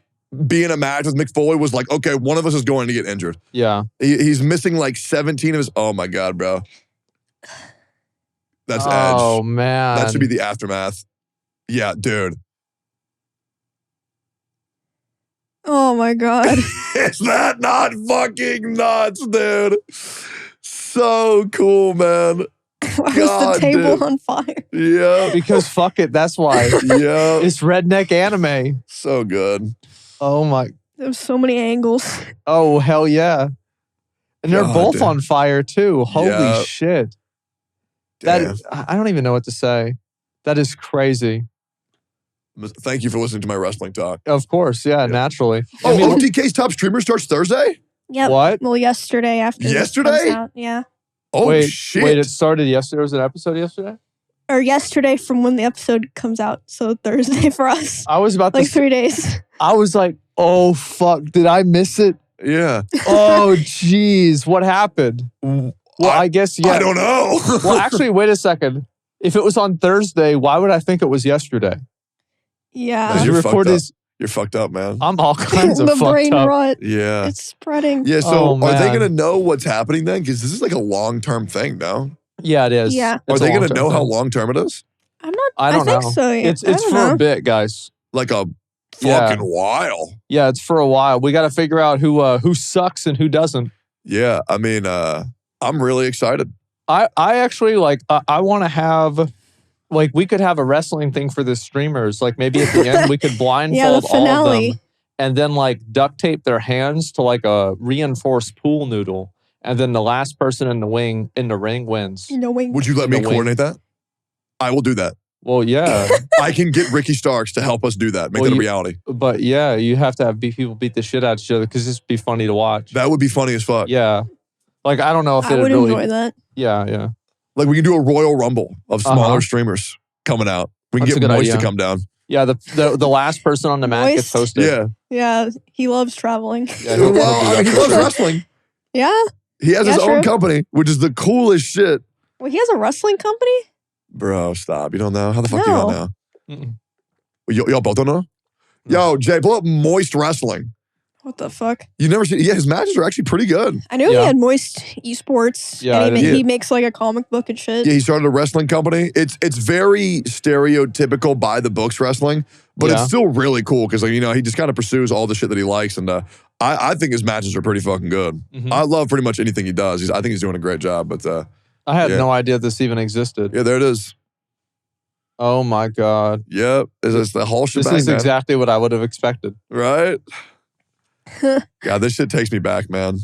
be in a match with Mick Foley was like, okay, one of us is going to get injured.
Yeah.
He's missing like 17 of his, oh my God, bro. That's Edge.
Oh, man.
That should be the aftermath. Yeah, dude.
Oh my God.
Is that not fucking nuts, dude? So cool, man.
Why
God,
was the table
dude.
on fire?
Yeah.
Because fuck it, that's why.
Yeah.
It's redneck anime.
So good.
Oh my.
There's so many angles.
Oh, hell yeah. And they're
God,
both
dude.
on fire too. Holy
Yeah.
shit.
Damn.
I don't even know what to say. That is crazy.
Thank you for listening to my wrestling talk.
Of course, yeah, naturally.
Oh,
I mean,
OTK's top streamer starts Thursday?
Yep.
what?
Well, yesterday after this
Yesterday?
comes out, yeah.
Oh,
wait,
shit.
Wait, it started yesterday? Was it an episode yesterday?
Or yesterday from when the episode comes out. So Thursday for us.
I was about
Like
to
3 days.
I was like, oh fuck, did I miss it?
Yeah.
Oh jeez, what happened? Well, I guess yeah.
I don't know.
Well, actually, wait a second. If it was on Thursday, why would I think it was yesterday?
Yeah.
You're
You
fucked
record
up.
this.
You're fucked up, man.
I'm all kinds of
the
fucked
brain
up.
rot.
Yeah.
It's spreading.
Yeah, so
Oh,
are they
man.
going to know what's happening then? Because this is like a long-term thing, no?
Yeah, it is.
Yeah.
Are
It's
they
a
going to
long-term
know how
thing.
long-term it is?
I'm not.
I don't
think
know.
so. Yeah.
It's
I don't
for
know.
a bit, guys.
Like a
Yeah.
fucking while.
Yeah, it's for a while. We got to figure out who sucks and who doesn't.
Yeah, I mean, I'm really excited.
I actually like. I want to have. Like, we could have a wrestling thing for the streamers. Like, maybe at the end, we could blindfold
the
all of
finale.
them and then, like, duct tape their hands to, like, a reinforced pool noodle. And then the last person in the ring wins.
No wing.
Would you let me
No way.
coordinate that? I will do that.
Well, yeah.
I can get Ricky Starks to help us do that. Make
Well,
that a
you-
reality.
But, yeah, you have to have people beat the shit out of each other because this would be funny to watch.
That would be funny as fuck.
Yeah. Like, I don't know if
I
it
would
really...
enjoy that.
Yeah, yeah.
Like we can do a Royal Rumble of smaller
Uh-huh.
streamers coming out. We can
That's a
get
good
Moist to
idea.
come down.
Yeah, the last person on the mat gets
Moist?
hosted.
Yeah.
Yeah. He loves traveling.
Yeah, he'll
Well,
do
I
that
mean, he
for
loves
sure.
wrestling.
Yeah.
He has
Yeah,
his own
true.
company, which is the coolest shit.
Well, he has a wrestling company?
Bro, stop. You don't know? How the fuck do you
No.
not know?
Mm-mm.
Y'all both don't know? Yo, Jay, pull up Moist Wrestling.
What the fuck?
You never seen? Yeah, his matches are actually pretty good.
I knew
Yeah.
he had Moist Esports.
Yeah, I
and
didn't-
he makes like a comic book and shit.
Yeah, he started a wrestling company. It's very stereotypical by the books wrestling, but
Yeah.
it's still really cool because like, you know, he just kind of pursues all the shit that he likes, and I think his matches are pretty fucking good.
Mhm.
I love pretty much anything he does. I think he's doing a great job. But
I had
Yeah.
no idea this even existed.
yeah, there it is.
Oh my God.
Yep, it's the whole
This
shebang,
is
man.
exactly what I would have expected.
Right? Yeah, this shit takes me back, man.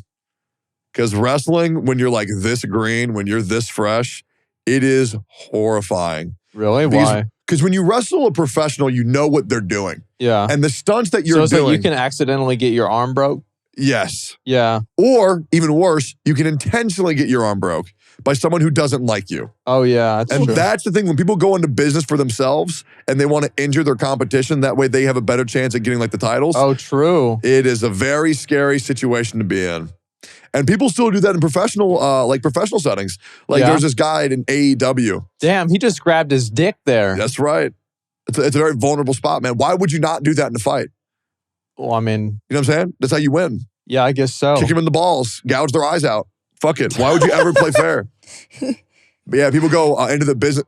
Because wrestling, when you're like this green, when you're this fresh, it is horrifying.
Really?
Because-
Why?
Because when you wrestle a professional, you know what they're doing.
Yeah.
And the stunts that
So
you're
it's like
doing,
you can accidentally get your arm broke?
yes.
Yeah.
Or even worse, you can intentionally get your arm broke by someone who doesn't like you.
Oh, yeah. That's
And
true.
that's the thing. When people go into business for themselves and they want to injure their competition, that way they have a better chance at getting like the titles.
Oh, true.
It is a very scary situation to be in. And people still do that in professional settings. Like
Yeah.
there's this guy in AEW.
Damn, he just grabbed his dick there.
That's right. It's a very vulnerable spot, man. Why would you not do that in a fight?
Well, I mean,
You know what I'm saying? That's how you win.
yeah, I guess so.
Kick him in the balls, gouge their eyes out. Fuck it. Why would you ever play fair? But yeah, people go into the business.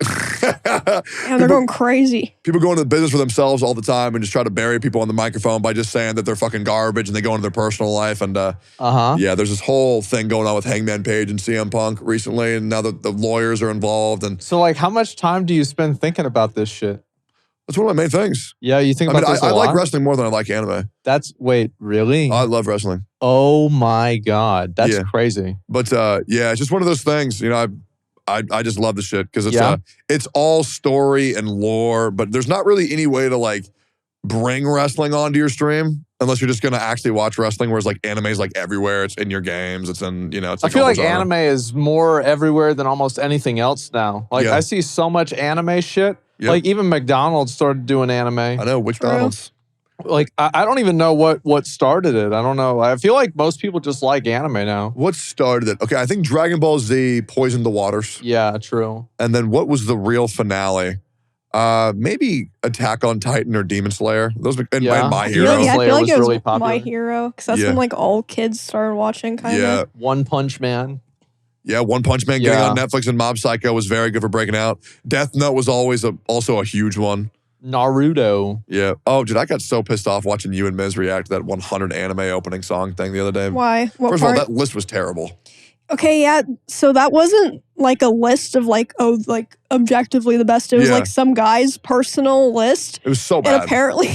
And they're going crazy.
People go into the business for themselves all the time and just try to bury people on the microphone by just saying that they're fucking garbage and they go into their personal life. And yeah, there's this whole thing going on with Hangman Page and CM Punk recently, and now the lawyers are involved. And
so, like, how much time do you spend thinking about this shit?
That's one of my main things.
Yeah, you think about this a lot?
I like wrestling more than I like anime.
Wait, really?
I love wrestling.
Oh my God, that's crazy.
But yeah, it's just one of those things. You know, I just love the shit because it's all story and lore, but there's not really any way to like bring wrestling onto your stream unless you're just gonna actually watch wrestling. Whereas like anime is like everywhere. It's in your games. It's in It's like
I feel like anime is more everywhere than almost anything else now. Like I see so much anime shit. Yep. Like even McDonald's started doing anime.
I know which McDonald's.
Like, I don't even know what started it. I don't know. I feel like most people just like anime now.
What started it? Okay, I think Dragon Ball Z poisoned the waters.
Yeah, true.
And then what was the real finale? Maybe Attack on Titan or Demon Slayer. Those and My Hero.
Yeah, I feel like it was
really popular.
My Hero, because that's when like all kids started watching kind of.
Yeah.
One Punch Man.
Yeah, One Punch Man getting on Netflix, and Mob Psycho was very good for breaking out. Death Note was always also a huge one.
Naruto.
Yeah. Oh, dude, I got so pissed off watching you and Miz react to that 100 anime opening song thing the other day.
Why?
First of all, that list was terrible.
Okay, yeah. So that wasn't like a list of like, objectively the best. It was like some guy's personal list.
It was so bad.
And apparently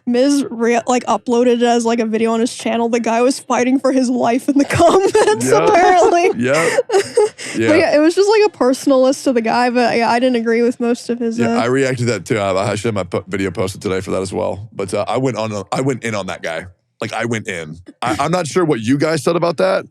Miz uploaded it as like a video on his channel. The guy was fighting for his life in the comments, apparently.
Yeah.
But yeah, it was just like a personal list of the guy, but yeah, I didn't agree with most of his.
Yeah, I reacted to that too. I should have my video posted today for that as well. But I went in on that guy. Like I went in. I'm not sure what you guys said about that,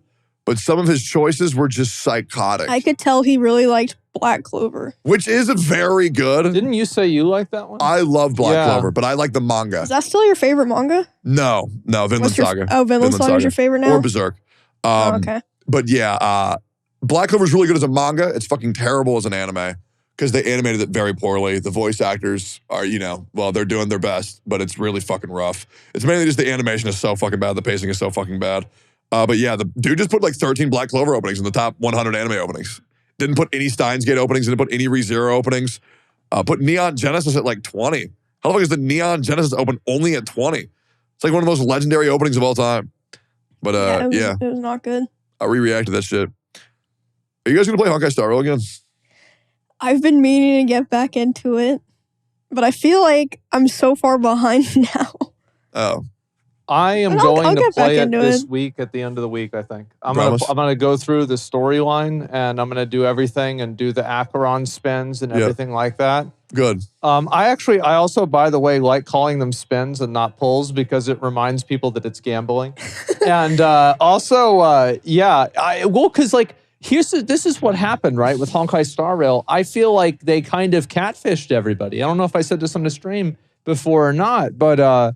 but some of his choices were just psychotic.
I could tell he really liked Black Clover.
Which is very good.
Didn't you say you liked that one?
I love Black Clover, but I like the manga.
Is that still your favorite manga?
No, Vinland Saga.
Vinland Saga is your favorite now?
Or Berserk.
Okay.
But yeah, Black Clover's really good as a manga. It's fucking terrible as an anime because they animated it very poorly. The voice actors are, they're doing their best, but it's really fucking rough. It's mainly just the animation is so fucking bad. The pacing is so fucking bad. But yeah, the dude just put like 13 Black Clover openings in the top 100 anime openings. Didn't put any Steins Gate openings, didn't put any ReZero openings. Put Neon Genesis at like 20. How the fuck is the Neon Genesis open only at 20? It's like one of the most legendary openings of all time. But
it was not good.
I re-reacted to that shit. Are you guys gonna play Honkai Star Rail again?
I've been meaning to get back into it, but I feel like I'm so far behind now.
Oh.
I am going to play it this week at the end of the week, I think. I'm gonna go through the storyline and I'm gonna do everything and do the Acheron spins and everything like that.
Good.
I also, by the way, like calling them spins and not pulls because it reminds people that it's gambling. And because like this is what happened, right, with Honkai Star Rail. I feel like they kind of catfished everybody. I don't know if I said this on the stream before or not, but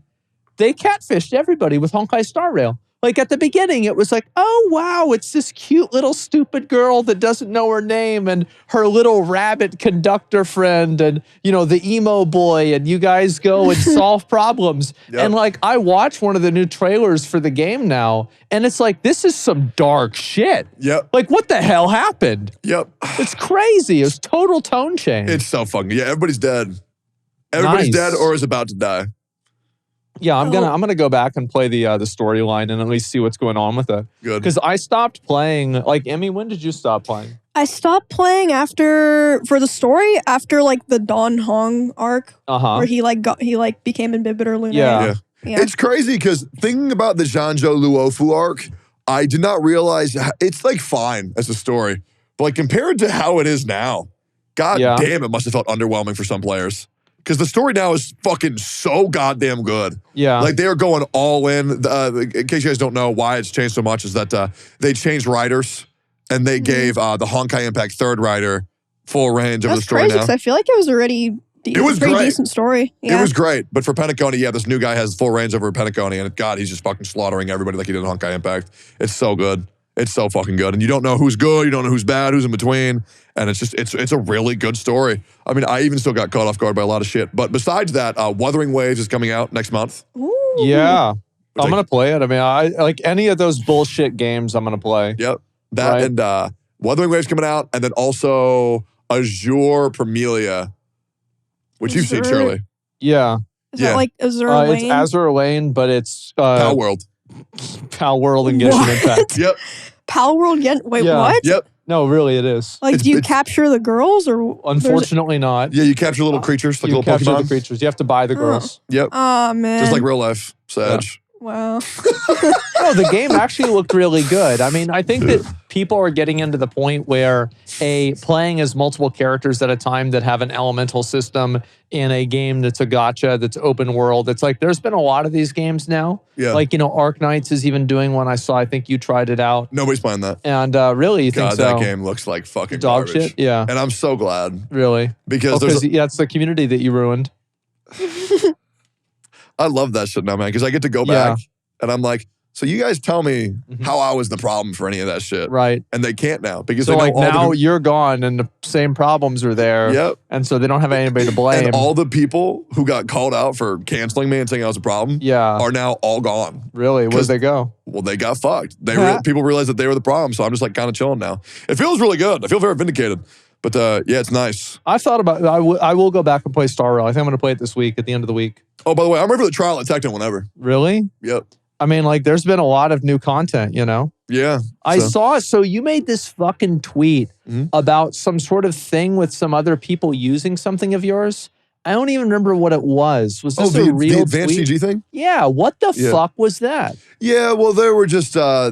they catfished everybody with Honkai Star Rail. Like at the beginning, it was like, oh, wow, it's this cute little stupid girl that doesn't know her name and her little rabbit conductor friend and, the emo boy and you guys go and solve problems. Yep. And like, I watched one of the new trailers for the game now and it's like, this is some dark shit.
Yep.
Like, what the hell happened?
Yep.
It's crazy. It's total tone change.
It's so fucking, everybody's dead. Everybody's dead or is about to die.
Yeah, I'm gonna go back and play the storyline and at least see what's going on with it.
Good.
Because I stopped playing. Like, Emmy, when did you stop playing?
I stopped playing for the story after like the Don Hong arc, where he became Inhibitor Luna.
Yeah. It's crazy because thinking about the Zhanzhou Luofu arc, I did not realize it's like fine as a story, but like compared to how it is now, god damn, it must have felt underwhelming for some players. Because the story now is fucking so goddamn good. Yeah. Like, they are going all in. In case you guys don't know why it's changed so much, is that they changed writers, and they gave the Honkai Impact third writer full range of the story now.
That's crazy, because I feel like it was already
it was
pretty
great.
Decent story. Yeah.
It was great. But for Penacony, this new guy has full range over Penacony, and God, he's just fucking slaughtering everybody like he did in Honkai Impact. It's so good. It's so fucking good. And you don't know who's good, you don't know who's bad, who's in between. And it's a really good story. I mean, I even still got caught off guard by a lot of shit. But besides that, Wuthering Waves is coming out next month.
Ooh.
Yeah. I'm going to play it. I mean, I like any of those bullshit games I'm going to play.
Yep. That and Wuthering Wave's coming out, and then also Azure Premilia, which you've seen,
Azure?
Shirley.
Yeah.
Is that like Azure Lane?
It's Azure Lane, but it's
Pal World.
Pal World and Genshin Impact.
Yep.
Pal World Wait,
Yeah.
what?
Yep.
No, really, it is.
Like, do you capture the girls or?
Unfortunately, not.
Yeah, you capture little creatures, like
You
little
capture
Pokemon.
the creatures. You have to buy the girls.
Yep.
Oh man.
Just like real life, Sedge.
Wow.
No, the game actually looked really good. I mean, I think that people are getting into the point where playing as multiple characters at a time that have an elemental system in a game that's a gacha, that's open world. It's like there's been a lot of these games now.
Yeah.
Like, Arc Knights is even doing one I saw. I think you tried it out.
Nobody's playing that.
And really, you think
God,
so?
that game looks like fucking
Dog
garbage.
shit? Yeah.
And I'm so glad.
Really?
Because
it's the community that you ruined.
I love that shit now, man, because I get to go back and I'm like, so you guys tell me how I was the problem for any of that shit.
Right.
And they can't now because
So
they know
like
all
now
the,
you're gone and the same problems are there.
Yep.
And so they don't have anybody to blame.
And all the people who got called out for canceling me and saying I was a problem are now all gone.
Really? Where'd they go?
Well, they got fucked. People realized that they were the problem. So I'm just like kind of chilling now. It feels really good. I feel very vindicated. But yeah, it's nice.
I thought about it. I will go back and play Star Rail. I think I'm going to play it this week at the end of the week.
Oh, by the way, I'm ready for the trial at Tectone whenever.
Really?
Yep.
I mean, like, there's been a lot of new content,
Yeah.
I saw, so you made this fucking tweet about some sort of thing with some other people using something of yours. I don't even remember what it was. Was this a real
the advanced
tweet?
GG thing?
Yeah. What the fuck was that?
Yeah, well, they were just, I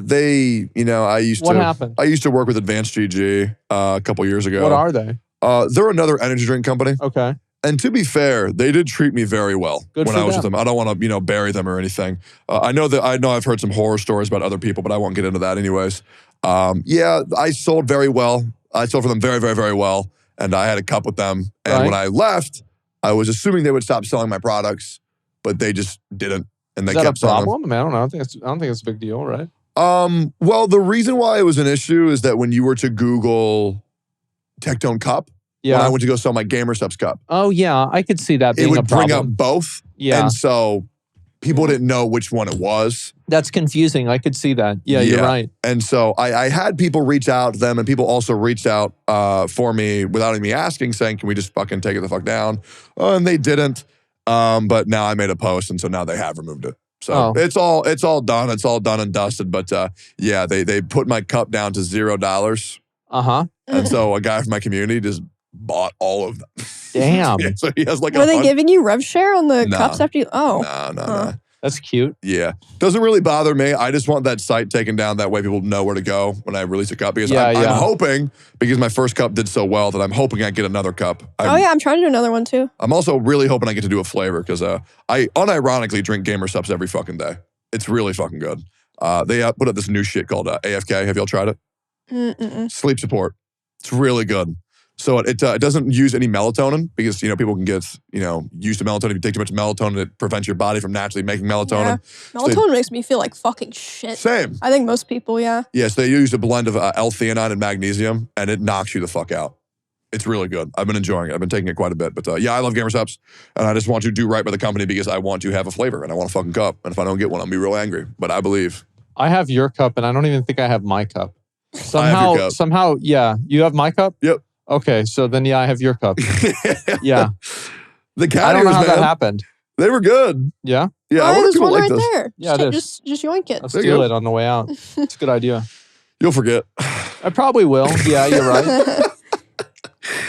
used to work with Advanced GG a couple years ago.
What are they?
They're another energy drink company.
Okay.
And to be fair, they did treat me very well when I was with them. I don't want to, bury them or anything. I know I've heard some horror stories about other people, but I won't get into that anyways. Yeah, I sold very well. I sold for them very, very, very well. And I had a cup with them. And when I left, I was assuming they would stop selling my products, but they just didn't. And they kept selling them.
Is that a problem? I mean, I don't know. I don't think it's a big deal, right?
Well, the reason why it was an issue is that when you were to Google Tectone cup, when I went to go sell my GamerSubs cup.
Oh, yeah. I could see that being a problem.
It would bring up both. Yeah. And so people didn't know which one it was.
That's confusing. I could see that. Yeah, you're right.
And so I had people reach out to them, and people also reached out for me without even me asking, saying, can we just fucking take it the fuck down? And they didn't. But now I made a post, and so now they have removed it. So it's all done. It's all done and dusted. But yeah, they put my cup down to $0.
Uh-huh.
And so a guy from my community just bought all of them.
Damn.
Yeah, so he has like
Were they giving you rev share on the cups after you? Oh.
No.
That's cute.
Yeah. Doesn't really bother me. I just want that site taken down. That way people know where to go when I release a cup. Because I'm hoping, because my first cup did so well, that I'm hoping I get another cup.
I'm trying to do another one too.
I'm also really hoping I get to do a flavor because I unironically drink GamerSubs every fucking day. It's really fucking good. They put up this new shit called AFK. Have y'all tried it?
Mm-mm.
Sleep support. It's really good. So it doesn't use any melatonin because, people can get, used to melatonin. If you take too much melatonin, it prevents your body from naturally making melatonin.
Yeah. Melatonin makes me feel like fucking shit.
Same.
I think most people, yeah.
Yeah, so they use a blend of L-theanine and magnesium, and it knocks you the fuck out. It's really good. I've been enjoying it. I've been taking it quite a bit. But I love GamerSubs, and I just want to do right by the company because I want to have a flavor, and I want a fucking cup. And if I don't get one, I'll be real angry. But I believe.
I have your cup, and I don't even think I have my cup.
I have your cup.
Somehow, yeah. You have my cup?
Yep.
Okay, so then I have your cup. Yeah.
The cat
I don't know how
man,
that happened.
They were good.
Yeah?
Yeah, I wonder if people like this.
There.
Yeah,
just yoink it.
I'll steal it on the way out. It's a good idea.
You'll forget.
I probably will. Yeah, you're right.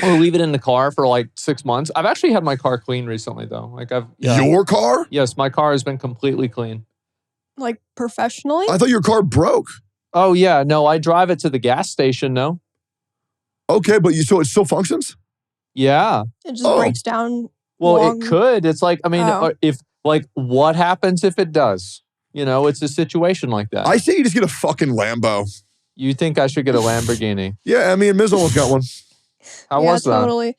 Or leave it in the car for like 6 months. I've actually had my car clean recently, though.
Your car?
Yes, my car has been completely clean.
Like professionally?
I thought your car broke.
Oh, yeah. No, I drive it to the gas station, no?
Okay, but so it still functions?
Yeah.
It just breaks down.
Well, it could. It's like, what happens if it does? It's a situation like that.
I say you just get a fucking Lambo.
You think I should get a Lamborghini?
Yeah, I mean, Miz almost got one.
How was that?
Totally.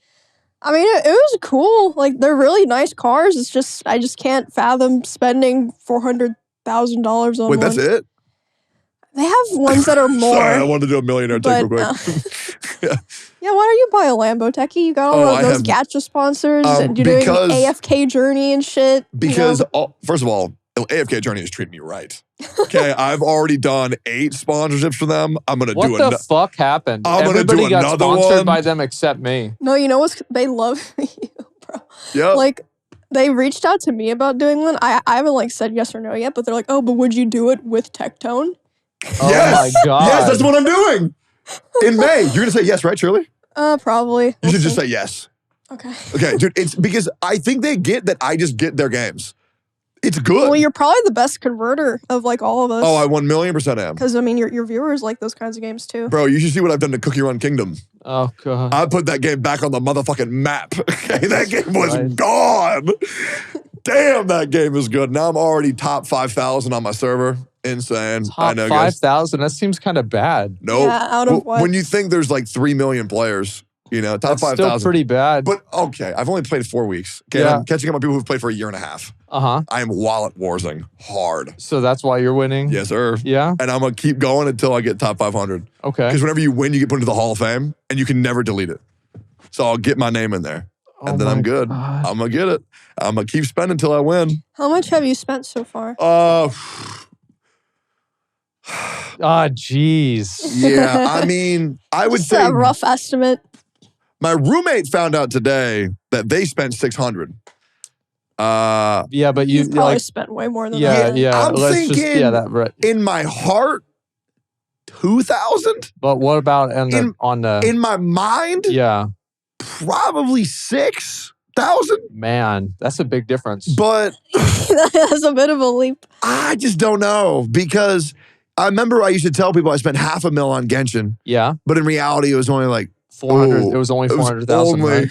I mean, it was cool. Like, they're really nice cars. It's just, I just can't fathom spending $400,000 on one.
Wait, that's it?
They have ones that are more.
Sorry, I wanted to do a millionaire take real quick.
Yeah, why don't you buy a Lambo, Techie? You got all of those Gacha sponsors and you're doing AFK journey and shit.
Because, first of all, AFK Journey is treating me right. Okay, I've already done 8 sponsorships for them. I'm gonna
What
do
the fuck happened? Everybody got sponsored by them except me.
No, you know what? They love you, bro.
Yep.
Like, they reached out to me about doing one. I haven't like said yes or no yet, but they're like, oh, but would you do it with Tectone?
Oh
Yes!
my God.
Yes, that's what I'm doing. In May. You're gonna say yes, right, Shirley?
Probably.
You should just say yes.
Okay.
Okay, dude, it's because I think they get that I just get their games. It's good.
Well, you're probably the best converter of like all of us.
Oh, I 1,000,000% am.
Because I mean, your viewers like those kinds of games too.
Bro, you should see what I've done to Cookie Run Kingdom.
Oh God.
I put that game back on the motherfucking map. Okay, that game was
Right.
gone. Damn, that game is good. Now I'm already top 5,000 on my server. Insane. I
Top
know, guys.
5,000. That seems kind of bad.
Nope.
Yeah, out of what?
When you think there's like 3 million players, you know, top
That's still
5,000.
pretty bad.
But okay, I've only played 4 weeks. Okay,
Yeah.
I'm catching up on people who've played for a year and a half. I am wallet warsing hard.
So that's why you're winning?
Yes, sir.
Yeah?
And I'm gonna keep going until I get top 500.
Okay.
Because whenever you win, you get put into the Hall of Fame, and you can never delete it. So I'll get my name in there, and then
Oh
I'm
my
good.
God.
I'm gonna get it. I'm gonna keep spending until I win.
How much have you spent so far?
Ah, jeez.
Yeah, I mean, I would
Just
say
a rough estimate.
my roommate found out today that they spent 600.
Yeah, but you
You've probably
like,
spent way more than
yeah,
that.
yeah.
I'm
Let's just,
thinking-
yeah, that right.
In my heart, 2,000.
But what about on the,
In my mind,
yeah,
probably 6,000.
man, that's a big difference.
But
That's a bit of a leap.
I just don't know because I remember I used to tell people I spent $500,000 on Genshin,
Yeah,
but in reality, it was only like
400.
Ooh,
It was only
it was
400,000,
only-
right?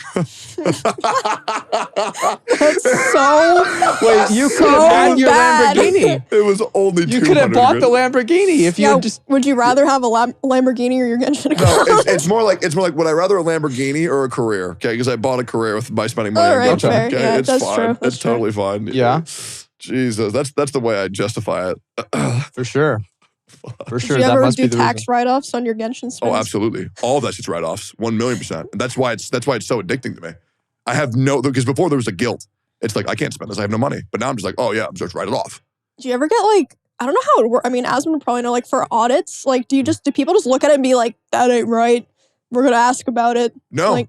That's so.
Wait, you could
So
have had your
bad.
Lamborghini.
It was only
You could have
200
bought the
grand.
Lamborghini if you
Yeah,
had just.
would you rather have a Lamborghini or your Genshin
No,
account?
it's more like would I rather a Lamborghini or a career? Okay, because I bought a career by spending money
All
on
right,
Genshin.
fair.
Okay,
Yeah,
it's
that's
fine.
true. That's
It's
true.
totally fine.
Yeah.
Jesus, that's the way I justify it.
For sure. For sure.
Did you
That
ever
must
do
be the
tax
reason.
write-offs on your Genshin spends?
Oh, absolutely. All of that shit's write-offs. 1,000,000%. And that's why it's so addicting to me. I have because before there was a guilt. It's like I can't spend this. I have no money. But now I'm just like, oh yeah, I'm just write it off.
Do you ever get like, I don't know how it works. I mean, Asmon would probably know, like for audits, like do people just look at it and be like, that ain't right. We're going to ask about it.
No.
Like,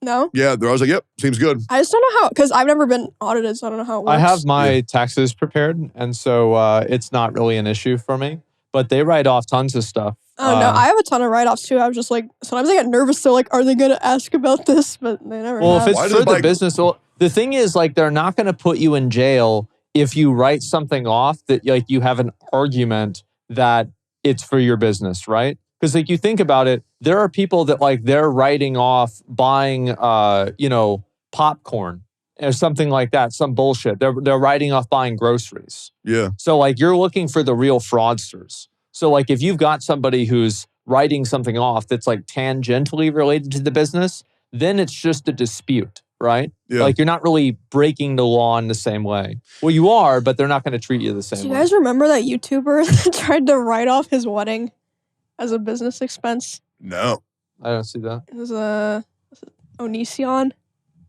no?
Yeah, I was like, yep, seems good.
I just don't know how, because I've never been audited, so I don't know how it works.
I have my taxes prepared, and so it's not really an issue for me. But they write off tons of stuff.
Oh, no, I have a ton of write-offs too. I was just like, sometimes I get nervous. They're like, are they going to ask about this? But they never
Well,
have.
if
Why
it's
does
for the
like-
business, well, the thing is, like, they're not going to put you in jail if you write something off that, like, you have an argument that it's for your business, right? Because, like, you think about it, there are people that, like, they're writing off buying, popcorn or something like that, some bullshit. They're writing off buying groceries.
Yeah.
So, like, you're looking for the real fraudsters. So, like, if you've got somebody who's writing something off that's, like, tangentially related to the business, then it's just a dispute, right?
Yeah.
Like, you're not really breaking the law in the same way. Well, you are, but they're not going to treat you the
Do
same
you
way.
guys remember that YouTuber that tried to write off his wedding as a business expense?
No.
I don't see that.
It was Onision.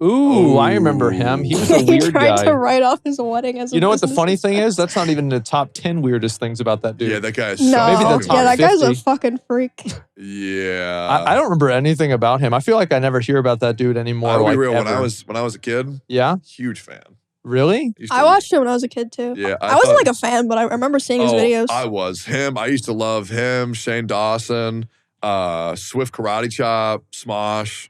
Ooh, I remember him. He was a
He
weird
tried
guy.
to write off his wedding as a
You know what the
business
funny thing
expense.
is? That's not even in the top 10 weirdest things about that dude.
Yeah, that guy is
No,
so
Maybe the
fucking
top
yeah, that
weird.
guy's a
50.
fucking freak.
Yeah.
I don't remember anything about him. I feel like I never hear about that dude anymore.
I'll
like,
be real. When
ever.
I was a kid,
Yeah?
huge fan.
Really?
Used
I
to-
watched him when I was a kid too.
Yeah,
I wasn't
thought-
like a fan, but I remember seeing his videos.
I was him. I used to love him. Shane Dawson, Swift Karate Chop, Smosh.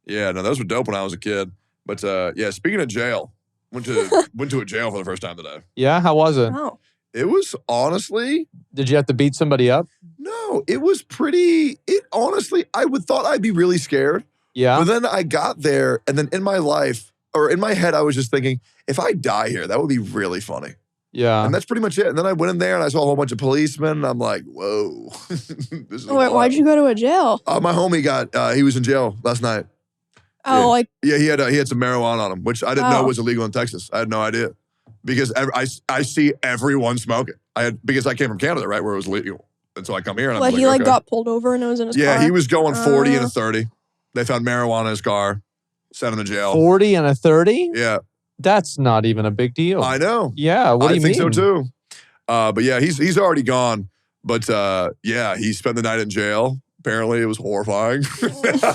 Yeah, no, those were dope when I was a kid. But yeah, speaking of jail, went to a jail for the first time today.
Yeah? How was it?
Oh.
It was honestly
Did you have to beat somebody up?
no. It was pretty. It honestly, I would thought I'd be really scared.
Yeah?
But then I got there, and then in my life or in my head, I was just thinking, if I die here, that would be really funny.
Yeah.
And that's pretty much it. And then I went in there and I saw a whole bunch of policemen. And I'm like, whoa. This is
Wait, why'd you go to a jail?
My homie he was in jail last night.
Oh,
Yeah.
like
Yeah, he had some marijuana on him, which I didn't know
Oh.
was illegal in Texas. I had no idea. Because I see everyone smoking. Because I came from Canada, right, where it was legal. And so I come here and I'm
he
okay.
got pulled over and it was in his car.
Yeah, he was going 40 and a
Uh.
30. They found marijuana in his car, sent him to jail.
40 and a 30?
Yeah.
That's not even a big deal.
I know.
Yeah, what do you mean?
I think so too. But yeah, he's already gone. But yeah, he spent the night in jail. Apparently, it was horrifying.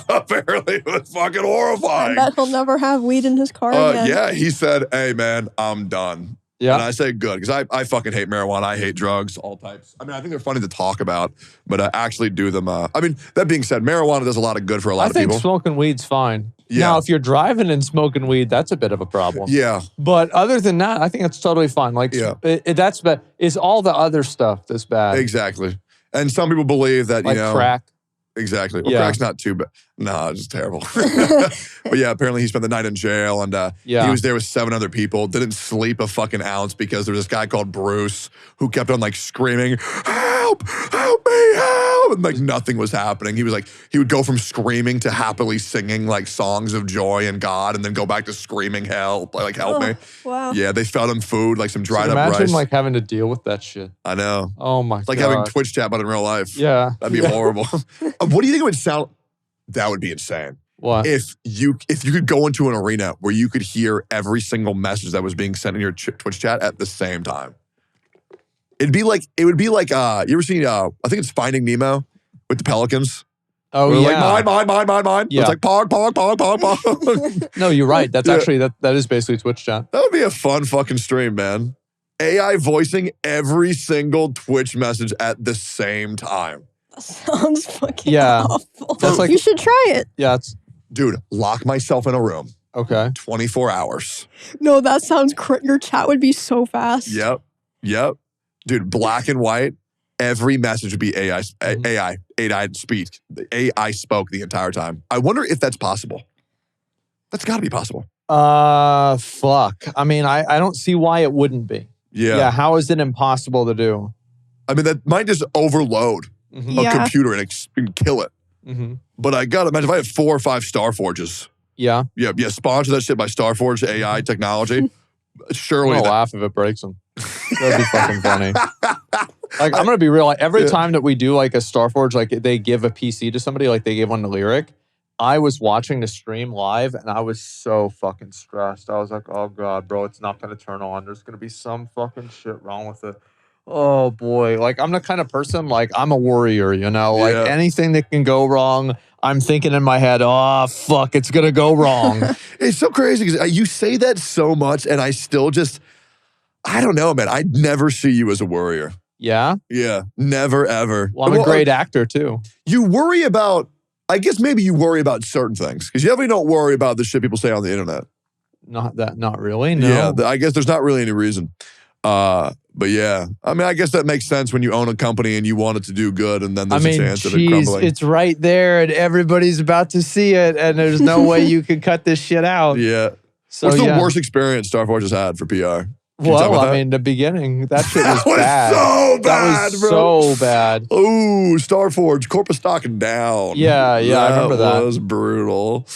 Apparently, it was fucking
I
horrifying.
bet he'll never have weed in his car again.
Yeah, he said, "Hey man, I'm done."
Yeah.
And I say good, because I fucking hate marijuana. I hate drugs, all types. I mean, I think they're funny to talk about, but actually do them. I mean, that being said, marijuana does a lot of good for a lot of people.
I think smoking weed's fine.
Yeah.
Now, if you're driving and smoking weed, that's a bit of a problem.
Yeah.
But other than that, I think it's totally fine. Like,
Yeah.
That's bad. It's all the other stuff that's bad.
Exactly. And some people believe that,
Like crack.
Exactly. Well,
Yeah.
crack's not too bad. No, it's just terrible. But yeah, apparently he spent the night in jail, and he was there with 7 other people. Didn't sleep a fucking ounce because there was this guy called Bruce who kept on like screaming, "Help! Help me! Help!" And like nothing was happening. He would go from screaming to happily singing like songs of joy and God, and then go back to screaming help me.
Wow.
Yeah, they fed him food, like some dried up
Imagine
rice.
like having to deal with that shit.
I know.
Oh my god.
It's like having Twitch chat, but in real life.
Yeah.
That'd be horrible. What do you think it would sound? That would be insane.
What?
If you could go into an arena where you could hear every single message that was being sent in your Twitch chat at the same time. It would be like you ever seen I think it's Finding Nemo with the pelicans.
Oh
Where
yeah.
like mine.
Yeah.
It's like pog.
No, you're right. That's
Yeah.
actually that is basically Twitch chat.
That would be a fun fucking stream, man. AI voicing every single Twitch message at the same time.
That sounds fucking
Yeah.
awful.
That's like-
you should try it.
Yeah, it's
Dude, lock myself in a room.
okay.
24 hours.
No, that sounds your chat would be so fast.
Yep. Dude, black and white. Every message would be AI speak. The AI spoke the entire time. I wonder if that's possible. That's got to be possible.
Fuck. I mean, I don't see why it wouldn't be.
Yeah.
How is it impossible to do?
I mean, that might just overload
Mm-hmm.
a
Yeah.
computer and kill it.
Mm-hmm.
But I got to imagine if I had 4 or 5 StarForges.
Yeah.
Yeah, sponsor that shit by StarForge AI technology.
I'm
Surely
gonna
that.
laugh if it breaks them. That'd be fucking funny. Like, I'm gonna be real. Like, every time that we do like a StarForge, like they give a PC to somebody, like they gave one to Lyric. I was watching the stream live and I was so fucking stressed. I was like, oh god, bro, it's not gonna turn on. There's gonna be some fucking shit wrong with it. Oh boy. Like, I'm the kind of person, like, I'm a worrier, you know? Like,
Yeah.
anything that can go wrong, I'm thinking in my head, oh fuck, it's gonna go wrong.
It's so crazy because you say that so much and I still just, I don't know, man. I'd never see you as a worrier.
Yeah?
Yeah, never, ever.
Well, I'm a great actor too.
You worry about, I guess maybe you worry about certain things because you definitely don't worry about the shit people say on the internet.
Not really, no.
Yeah, I guess there's not really any reason. But yeah, I mean, I guess that makes sense when you own a company and you want it to do good, and then there's a chance of it crumbling.
It's right there, and everybody's about to see it, and there's no way you could cut this shit out.
Yeah.
So,
What's the
yeah.
worst experience StarForge has had for PR? Can you talk
Well,
about
I
that?
mean, the beginning, that shit was,
That was
bad.
so bad,
That was
bro.
so bad.
Ooh, StarForge, corporate stock down.
Yeah, I remember that.
That was brutal.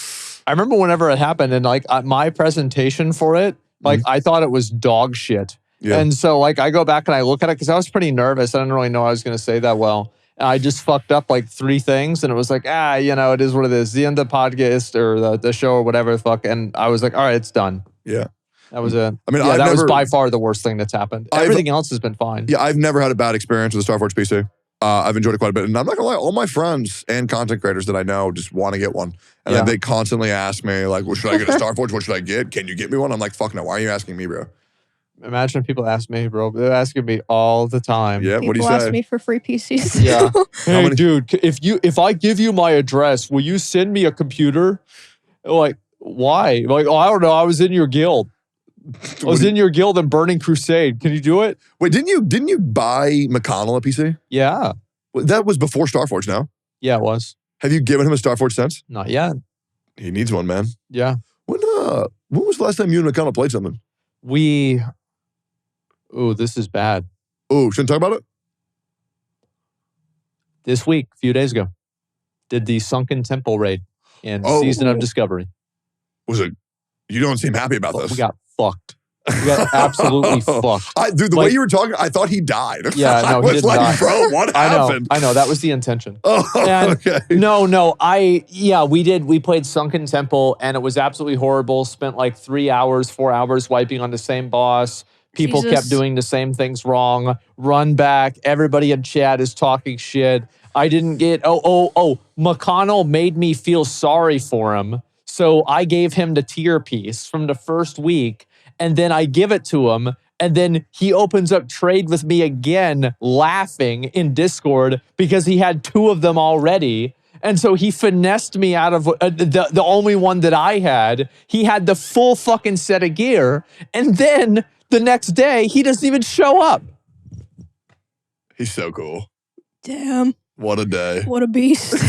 I remember whenever it happened, and like my presentation for it, like I thought it was dog shit.
Yeah.
And so like I go back and I look at it because I was pretty nervous. I didn't really know I was going to say that well. And I just fucked up like 3 things, and it was like, it is what it is. The end of the podcast or the show or whatever the fuck. And I was like, all right, it's done.
Yeah.
That was it.
I mean,
Yeah,
I've
that was
never-
by far the worst thing that's happened. Everything else has been fine.
Yeah, I've never had a bad experience with the StarForge PC. I've enjoyed it quite a bit. And I'm not gonna lie, all my friends and content creators that I know just want to get one. And
Yeah.
they constantly ask me, like, well, should I get a StarForge? What should I get? Can you get me one? I'm like, fuck no. Why are you asking me, bro?
Imagine if people ask me, bro. They're asking me all the time.
Yeah, what do
People
you
ask
say?
me for free PCs.
Yeah. Hey,
many-
dude, if I give you my address, will you send me a computer? Like, why? Like, oh, I don't know. I was in your guild. I was in your guild in Burning Crusade. Can you do it?
Wait, didn't you buy McConnell a PC?
Yeah.
Well, that was before StarForge now.
Yeah, it was.
Have you given him a StarForge since?
Not yet.
He needs one, man.
Yeah.
When was the last time you and McConnell played something?
This is bad.
Oh, shouldn't talk about it?
This week, a few days ago, did the Sunken Temple raid in
Oh.
Season of Discovery.
Was it? You don't seem happy about
But
this.
we got fucked. We got absolutely fucked.
Dude, the way you were talking, I thought he died.
Yeah, no, he didn't die.
Bro, what happened?
I know. That was the intention.
Oh, okay.
No. We played Sunken Temple, and it was absolutely horrible. Spent like 4 hours wiping on the same boss. People kept doing the same things wrong. Run back. Everybody in chat is talking shit. I didn't get, McConnell made me feel sorry for him. So I gave him the tier piece from the first week, and then I give it to him, and then he opens up trade with me again, laughing in Discord because he had 2 of them already. And so he finessed me out of the only one that I had. He had the full fucking set of gear, and then the next day, he doesn't even show up.
He's so cool.
Damn.
What a day.
What a beast.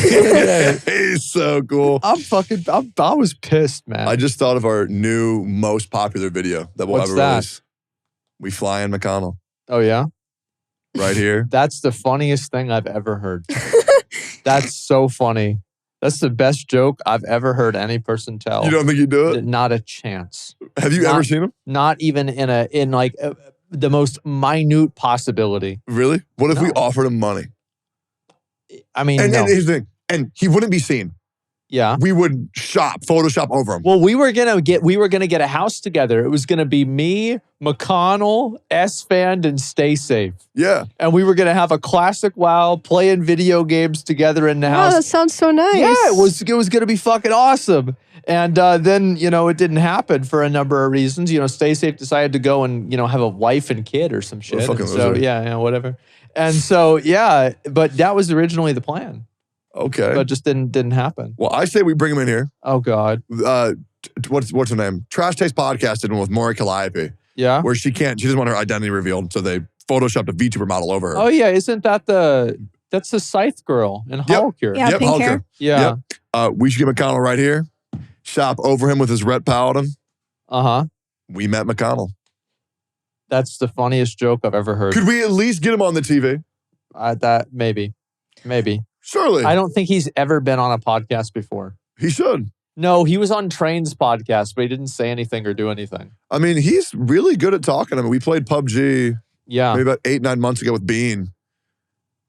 He's so cool.
I was pissed, man.
I just thought of our new most popular video that we'll ever release. We fly in McConnell.
Oh, yeah?
Right here.
That's the funniest thing I've ever heard. That's so funny. That's the best joke I've ever heard any person tell.
You don't think you do it?
Not a chance.
Have you ever seen him?
Not even in the most minute possibility.
Really? What if we offered him money?
I mean,
and here's the thing. And he wouldn't be seen.
Yeah.
We would Photoshop over him.
Well, we were gonna get a house together. It was gonna be me, McConnell, S-Fan, and Stay Safe.
Yeah.
And we were gonna have a classic WoW, playing video games together in the house.
Oh, that sounds so nice.
Yeah, it was gonna be fucking awesome. And then, it didn't happen for a number of reasons. Stay Safe decided to go and, have a wife and kid or some shit.
Fucking
so whatever. And so, but that was originally the plan.
Okay.
But it just didn't happen.
Well, I say we bring him in here.
Oh, God.
What's her name? Trash Taste Podcast did one with Morty Calliope.
Yeah.
Where she doesn't want her identity revealed, so they photoshopped a VTuber model over her.
Oh, yeah. Isn't that that's the Scythe girl in Hulk here?
Yeah, pink hair.
Yeah.
Yep. We should get McConnell right here. Shop over him with his Ret Paladin.
Uh-huh.
We met McConnell.
That's the funniest joke I've ever heard.
Could we at least get him on the TV?
That maybe.
Surely.
I don't think he's ever been on a podcast before.
He should.
No, he was on Train's podcast, but he didn't say anything or do anything.
I mean, he's really good at talking. I mean, we played PUBG maybe about 8-9 months ago with Bean.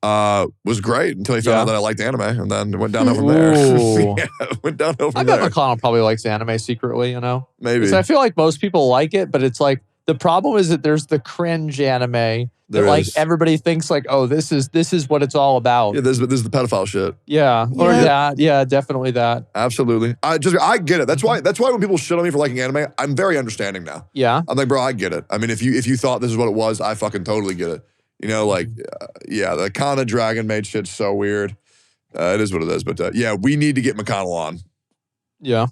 Was great until he found out that I liked anime, and then it went down over there. It went down over there.
I bet McConnell probably likes anime secretly,
Maybe.
So I feel like most people like it, but it's like, the problem is that there's the cringe anime that everybody thinks like, oh, this is what it's all about.
Yeah, this is the pedophile shit.
Yeah. Or that. Yeah, definitely that.
Absolutely. I get it. That's wwhy when people shit on me for liking anime, I'm very understanding now.
Yeah.
I'm like, bro, I get it. I mean, if you thought this is what it was, I fucking totally get it. The Kana Dragon made shit so weird. It is what it is. But we need to get McConnell on.
Yeah.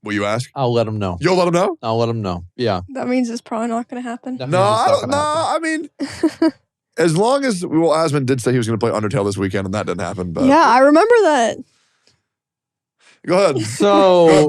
Will you ask?
I'll let him know.
You'll let him know?
I'll let him know. Yeah.
That means it's probably not going to happen.
I mean, as long as, Asmon did say he was going to play Undertale this weekend, and that didn't happen. But
yeah, I remember that.
Go ahead.
So,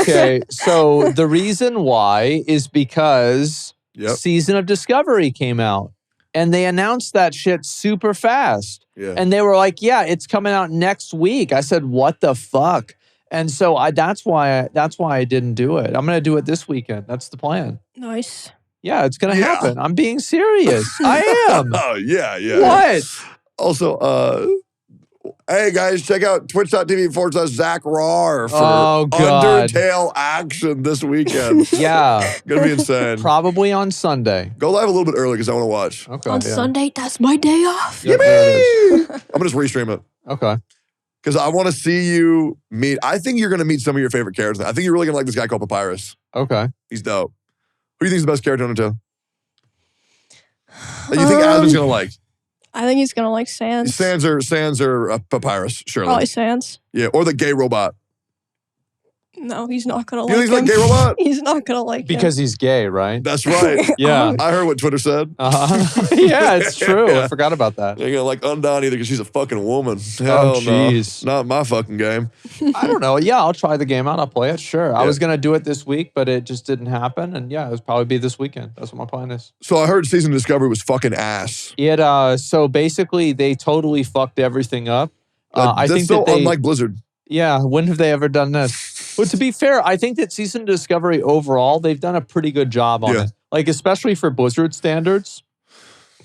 okay. So the reason why is because Season of Discovery came out. And they announced that shit super fast.
Yeah.
And they were like, yeah, it's coming out next week. I said, what the fuck? And so that's why I didn't do it. I'm going to do it this weekend. That's the plan.
Nice.
Yeah, it's going to happen. I'm being serious. I am.
Oh, yeah.
What?
Also, hey guys, check out twitch.tv/ZachRar for Undertale action this weekend.
Yeah.
Gonna be insane.
Probably on Sunday.
Go live a little bit early because I want to watch.
Okay.
On Sunday, that's my day off.
Yep, I'm gonna just restream it.
Okay.
Because I want to see you meet. I think you're gonna meet some of your favorite characters. I think you're really gonna like this guy called Papyrus.
Okay.
He's dope. Who do you think is the best character on Undertale? That you think Asmon's gonna like?
I think he's gonna like Sans.
Sans or Papyrus, surely.
Probably Sans.
Yeah, or the gay robot.
No, he's not gonna
You
like
think
him.
he's like gay robot?
He's not gonna like him.
Because he's gay, right?
That's right.
Yeah.
I heard what Twitter said.
Yeah, it's true. I forgot about that.
You're gonna like Undone either because she's a fucking woman.
Oh, jeez.
No. Not my fucking game.
I don't know. Yeah, I'll try the game out. I'll play it. Sure. Yeah. I was gonna do it this week, but it just didn't happen. And yeah, it'll probably be this weekend. That's what my plan is.
So I heard Season of Discovery was fucking ass.
So basically they totally fucked everything up. I think
that's so
that
unlike Blizzard.
Yeah, when have they ever done this? But to be fair, I think that Season Discovery overall, they've done a pretty good job on it. Like, especially for Blizzard standards,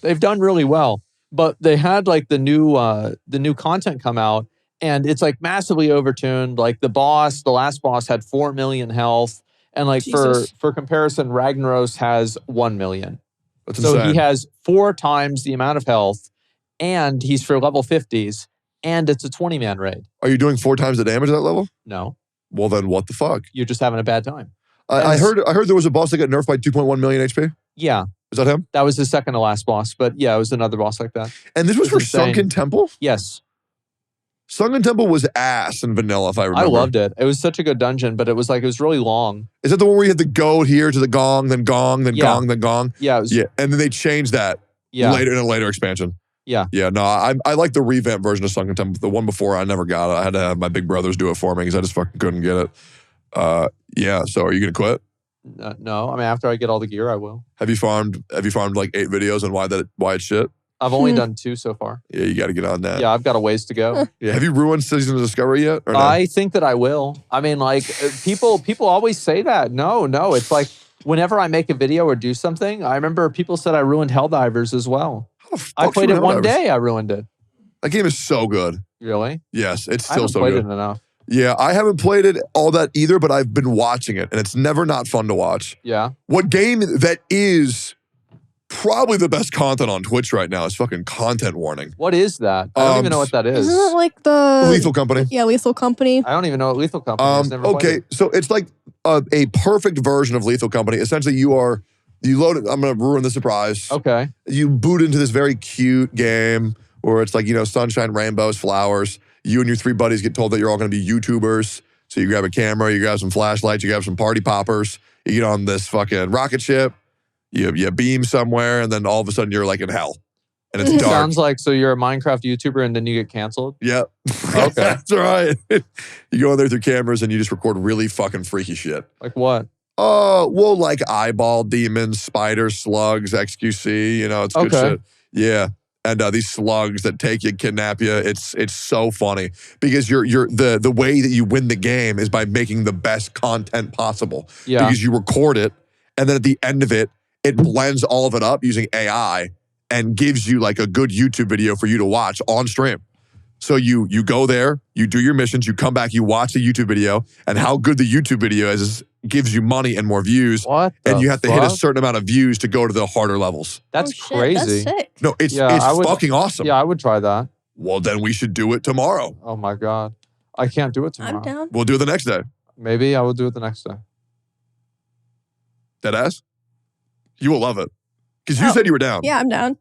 they've done really well. But they had like the new content come out, and it's like massively overtuned. Like the last boss had 4 million health. And like for comparison, Ragnaros has 1 million.
That's
so
insane.
he has 4 times the amount of health, and he's for level 50s, and it's a 20-man raid.
Are you doing 4 times the damage at that level?
No.
Well, then what the fuck?
You're just having a bad time.
I heard there was a boss that got nerfed by 2.1 million HP.
Yeah.
Is that him?
That was the second to last boss, but yeah, it was another boss like that.
And this was for
insane.
Sunken Temple?
Yes.
Sunken Temple was ass in vanilla, if I remember.
I loved it. It was such a good dungeon, but it was really long.
Is that the one where you had to go here to the gong, then gong, then gong, then gong?
Yeah.
And then they changed that later in a later expansion.
Yeah.
Yeah, no, I like the revamped version of Sunken Temple. The one before, I never got it. I had to have my big brothers do it for me because I just fucking couldn't get it. Yeah, so are you going to quit?
No. I mean, after I get all the gear, I will.
Have you farmed like 8 videos on why it's shit?
I've only done 2 so far.
Yeah, you got to get on that.
Yeah, I've got a ways to go.
Yeah, have you ruined Season of Discovery yet? Or no?
I think that I will. I mean, like, people always say that. No. It's like, whenever I make a video or do something, I remember people said I ruined Helldivers as well. I played it one day, I ruined it.
That game is so good.
Really?
Yes, it's
I
still
haven't
so
played
good.
it enough.
Yeah, I haven't played it all that either, but I've been watching it, and it's never not fun to watch.
Yeah.
What game that is probably the best content on Twitch right now is fucking Content Warning.
What is that? I don't even know what that is.
Isn't it like the
Lethal Company.
Yeah, Lethal Company.
I don't even know what Lethal Company is. Never played
Okay,
it.
so it's like a perfect version of Lethal Company. Essentially, you load it. I'm going to ruin the surprise.
Okay.
You boot into this very cute game where it's like, sunshine, rainbows, flowers. You and your 3 buddies get told that you're all going to be YouTubers. So you grab a camera, you grab some flashlights, you grab some party poppers, you get on this fucking rocket ship, you beam somewhere, and then all of a sudden you're like in hell. And it's dark.
Sounds like, so you're a Minecraft YouTuber and then you get canceled?
Yep.
Okay.
That's right. You go in there through cameras and you just record really fucking freaky shit.
Like what?
Well, like eyeball demons, spiders, slugs, XQC, it's good shit. Yeah. And these slugs that take you, kidnap you, it's so funny because the way that you win the game is by making the best content possible.
Yeah.
Because you record it, and then at the end of it, it blends all of it up using AI and gives you like a good YouTube video for you to watch on stream. So you go there, you do your missions, you come back, you watch the YouTube video, and how good the YouTube video is gives you money and more views.
What?
And you have to hit a certain amount of views to go to the harder levels.
That's
shit,
crazy.
That's sick.
No, it's fucking awesome.
Yeah, I would try that.
Well, then we should do it tomorrow.
Oh my God. I can't do it tomorrow.
I'm down.
We'll do it the next day.
Maybe I will do it the next day.
Deadass? You will love it. Because you said you were down.
Yeah, I'm down.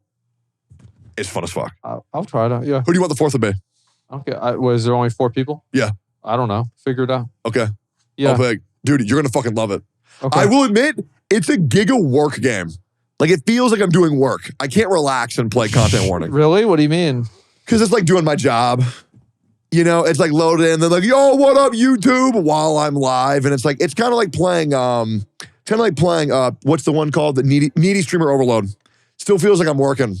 It's fun as fuck.
I'll try it out. Yeah.
Who do you want the 4th to be?
Okay. Was there only 4 people?
Yeah.
I don't know. Figure it out.
Okay.
Yeah.
I'll pick. Dude, you're going to fucking love it.
Okay.
I will admit, it's a giga work game. Like, it feels like I'm doing work. I can't relax and play Content Warning.
Really? What do you mean?
Because it's like doing my job. It's like loaded in. They're like, yo, what up, YouTube? While I'm live. And it's kind of like playing, what's the one called? The needy streamer overload. Still feels like I'm working.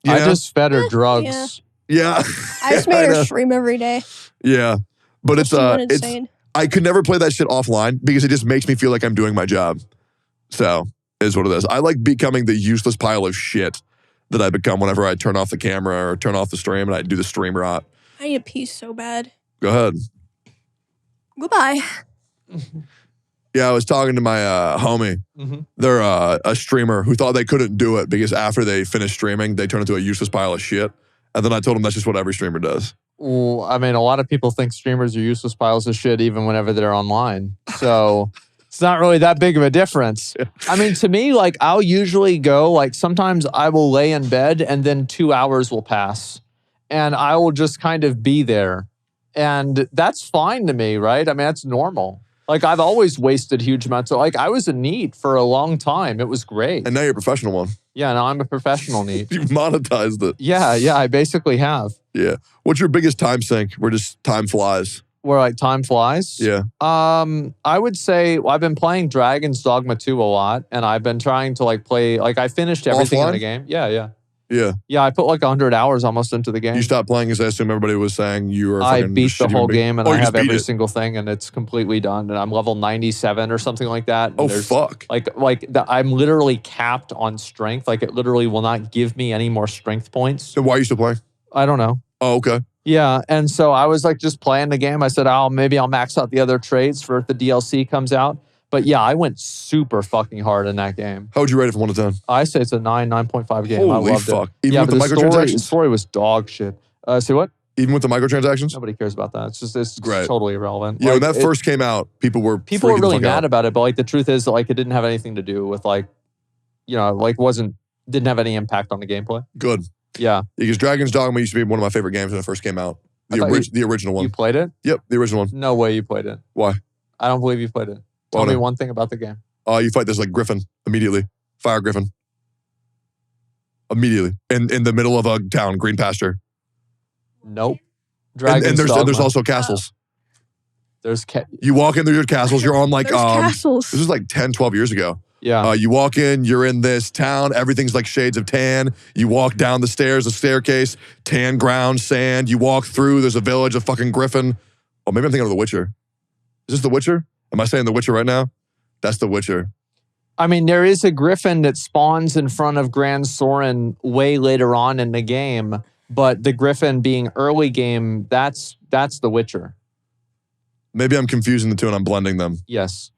I just fed her drugs.
Yeah.
I just made her stream every day.
Yeah. But it's
insane.
I could never play that shit offline because it just makes me feel like I'm doing my job. So, it is what it is. I like becoming the useless pile of shit that I become whenever I turn off the camera or turn off the stream and I do the stream rot.
I need a pee so bad.
Go ahead.
Goodbye.
Yeah, I was talking to my homie.
Mm-hmm.
They're a streamer who thought they couldn't do it because after they finish streaming, they turn into a useless pile of shit. And then I told them that's just what every streamer does.
Well, I mean, a lot of people think streamers are useless piles of shit even whenever they're online. So it's not really that big of a difference. I mean, to me, like, I'll usually go, like, sometimes I will lay in bed and then 2 hours will pass. And I will just kind of be there. And that's fine to me, right? I mean, that's normal. Like, I've always wasted huge amounts of, like, I was a NEET for a long time. It was great.
And now you're a professional one.
Yeah, now I'm a professional NEET.
You've monetized it.
Yeah, I basically have.
Yeah. What's your biggest time sink where just time flies?
Where, like, time flies?
Yeah.
I would say I've been playing Dragon's Dogma 2 a lot, and I've been trying to, like, play, like, I finished everything in the game. Yeah.
Yeah.
Yeah, I put like 100 hours almost into the game.
You stopped playing because I assume everybody was saying you were.
I
fucking
beat the
shitty
whole
human being.
game and
Oh,
I
you just
have
beat
every
it.
single thing and it's completely done. And I'm level 97 or something like that. And
Oh
there's,
fuck.
I'm literally capped on strength. Like it literally will not give me any more strength points.
So why are you still playing?
I don't know.
Oh, okay.
Yeah, and so I was like just playing the game. I said, maybe I'll max out the other trades for if the DLC comes out. But yeah, I went super fucking hard in that game.
How would you rate it from 1 to 10?
I say it's a 9.5 game. I
Holy
loved
fuck.
it.
Even
Yeah,
with the
but the
microtransactions?
story was dog shit. See what?
Even with the microtransactions?
Nobody cares about that. It's
Great.
totally irrelevant.
Yeah,
Like,
when that first came out, people were
people were
freaking the
really
fuck
mad
out.
about it, but like the truth is that like it didn't have anything to do with like, didn't have any impact on the gameplay.
Good.
Yeah.
Because Dragon's Dogma used to be one of my favorite games when it first came out.
I thought
The original one.
You played it?
Yep, the original one.
No way you played it.
Why?
I don't believe you played it. Tell
Oh,
me
no.
one thing about the game.
You fight this like griffin immediately. Fire griffin. Immediately. In the middle of a town, green pasture.
Nope.
And
Dragon's
there's
Dogma.
also castles.
There's
You walk in, there's your castles. You're on like,
There's castles.
this was like 10, 12 years ago.
yeah.
You walk in, you're in this town, everything's like shades of tan. You walk down the stairs, a staircase, tan ground, sand. You walk through, there's a village, a fucking griffin. Oh, maybe I'm thinking of The Witcher. Is this The Witcher? Am I saying The Witcher right now? That's The Witcher.
I mean, there is a griffin that spawns in front of Grand Soren way later on in the game, but the griffin being early game, that's The Witcher.
Maybe I'm confusing the two and I'm blending them.
Yes.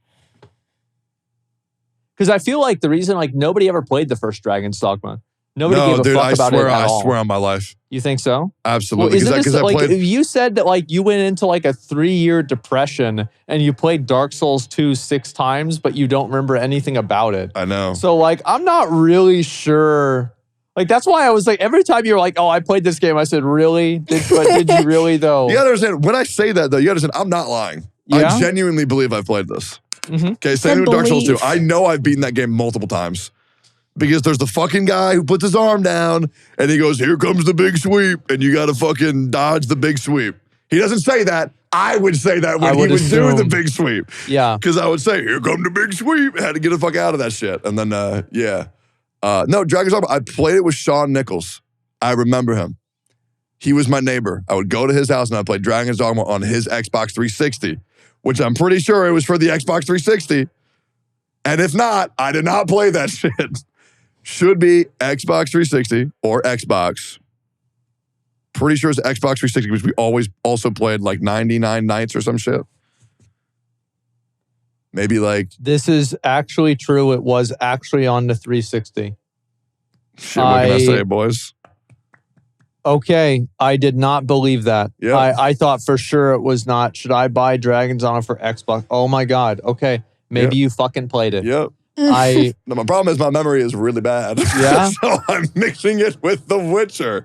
Because I feel like the reason like nobody ever played the first Dragon's Dogma. Nobody
No,
gave a
dude,
fuck
I
about
swear,
it at
I
all.
swear on my life.
You think so?
Absolutely.
Well,
Because
like,
I played.
you said that like you went into like a 3-year depression and you played Dark Souls 2 6 times, but you don't remember anything about it.
I know.
So like, I'm not really sure. Like, that's why I was like, every time you're like, oh, I played this game, I said, really? But did you really though?
You gotta understand, when I say that though, you gotta understand, I'm not lying.
Yeah?
I genuinely believe I've played this.
Mhm.
Okay, same with Dark Souls 2.
believe.
I know I've beaten that game multiple times. Because there's the fucking guy who puts his arm down and he goes, here comes the big sweep, and you gotta fucking dodge the big sweep. He doesn't say that. I would say that when
I
he
would
would do the
assume.
big sweep.
Yeah.
Because I would say, here come the big sweep. I had to get the fuck out of that shit. And then, yeah. No, Dragon's Dogma, I played it with Shawn Nichols. I remember him. He was my neighbor. I would go to his house and I'd play Dragon's Dogma on his Xbox 360, which I'm pretty sure it was for the Xbox 360. And if not, I did not play that shit. Should be Xbox 360 or Xbox. Pretty sure it's Xbox 360 because we always also played like 99 nights or some shit. Maybe like,
This is actually true. It was actually on the 360.
shit, what can I say, boys?
Okay, I did not believe that.
Yeah.
I thought for sure it was not. Should I buy Dragon's Dogma for Xbox? Oh my God. Okay, maybe you fucking played it.
Yep.
I
No, my problem is my memory is really bad.
Yeah?
So I'm mixing it with The Witcher.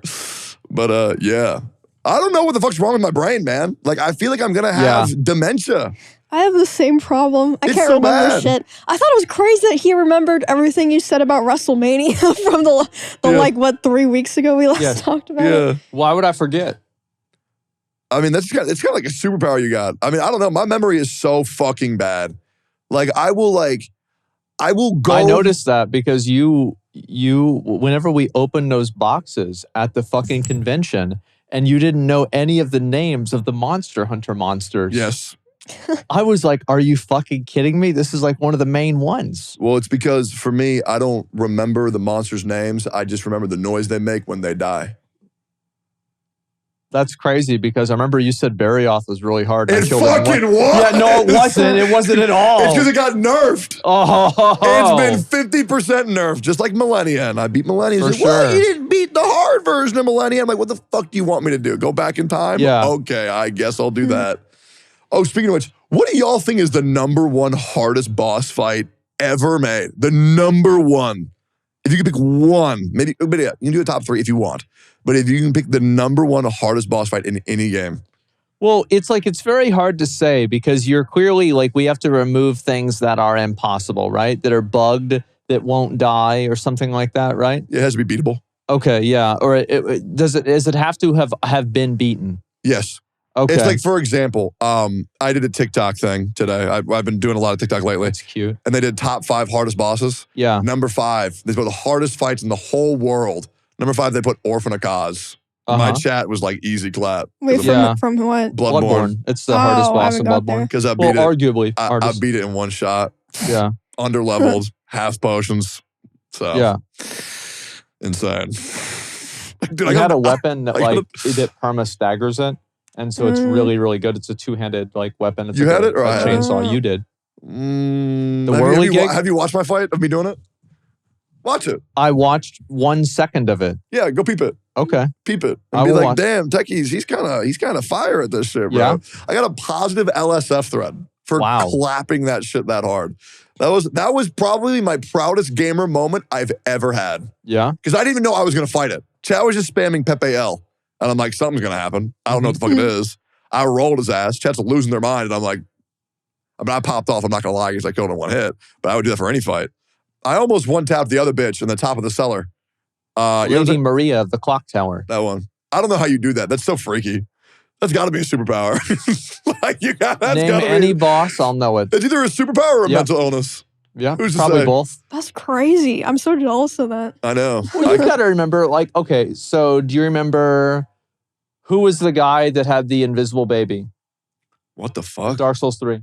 But yeah. I don't know what the fuck's wrong with my brain, man. Like, I feel like I'm gonna have dementia.
I have the same problem. I
It's
can't
so
remember
bad.
shit. I thought it was crazy that he remembered everything you said about WrestleMania from the
Yeah.
like, what, 3 weeks ago we last
Yes.
talked about it.
why would I forget?
I mean, it's kind of like a superpower you got. I mean, I don't know. My memory is so fucking bad. Like, I will go.
I noticed that because you whenever we opened those boxes at the fucking convention and you didn't know any of the names of the Monster Hunter monsters.
Yes.
I was like, are you fucking kidding me? This is like one of the main ones.
Well, it's because for me, I don't remember the monsters' names. I just remember the noise they make when they die.
That's crazy because I remember you said Barioth was really hard.
It
I killed him
fucking
once.
was.
Yeah, no, it wasn't. It wasn't at all.
It's because it got nerfed.
Oh,
It's been 50% nerfed, just like Millennia. And I beat Millennia.
For
He's like, well,
sure.
you didn't beat the hard version of Millennia. I'm like, what the fuck do you want me to do? Go back in time?
Yeah.
Okay, I guess I'll do that. Oh, speaking of which, what do y'all think is the #1 hardest boss fight ever made? The #1. If you could pick one, maybe you can do a top 3 if you want. But if you can pick the #1 hardest boss fight in any game.
Well, it's like, it's very hard to say because you're clearly like, we have to remove things that are impossible, right? That are bugged, that won't die or something like that, right?
It has to be beatable.
Okay, yeah. Or does it have to have been beaten?
Yes.
Okay.
It's like, for example, I did a TikTok thing today. I've been doing a lot of TikTok lately.
That's cute.
And they did top 5 hardest bosses.
Yeah.
#5, these were the hardest fights in the whole world. Number 5, they put Orphan of Cause. My chat was like easy clap.
Wait, from what?
Bloodborne.
It's the hardest boss in Bloodborne.
Because I beat it.
Arguably.
I beat it in one shot.
Yeah.
Underleveled, half potions. So.
Yeah.
Insane.
Dude, I had a weapon that that perma staggers it. And so it's really, really good. It's a 2-handed weapon. It's
you had it? Or
a chainsaw. You did.
Have you watched my fight of me doing it? Watch it.
I watched 1 second of it.
Yeah, go peep it.
Okay.
Peep it. And be like, damn, Techies, he's kind of fire at this shit, bro.
Yeah.
I got a positive LSF thread for clapping that shit that hard. That was probably my proudest gamer moment I've ever had.
Yeah.
Because I didn't even know I was going to fight it. Chad was just spamming Pepe L. And I'm like, something's going to happen. I don't know what the fuck it is. I rolled his ass. Chad's losing their mind. And I'm like, I popped off. I'm not going to lie because I killed him in one hit. But I would do that for any fight. I almost one-tapped the other bitch in the top of the cellar.
Lady Maria of the clock tower.
That one. I don't know how you do that. That's so freaky. That's got to be a superpower.
Name any boss, I'll know it.
It's either a superpower or a mental illness.
Yeah,
Who's
probably both.
That's crazy. I'm so jealous of that.
I know.
Well, you gotta remember, okay, so do you remember who was the guy that had the invisible baby?
What the fuck?
Dark Souls 3.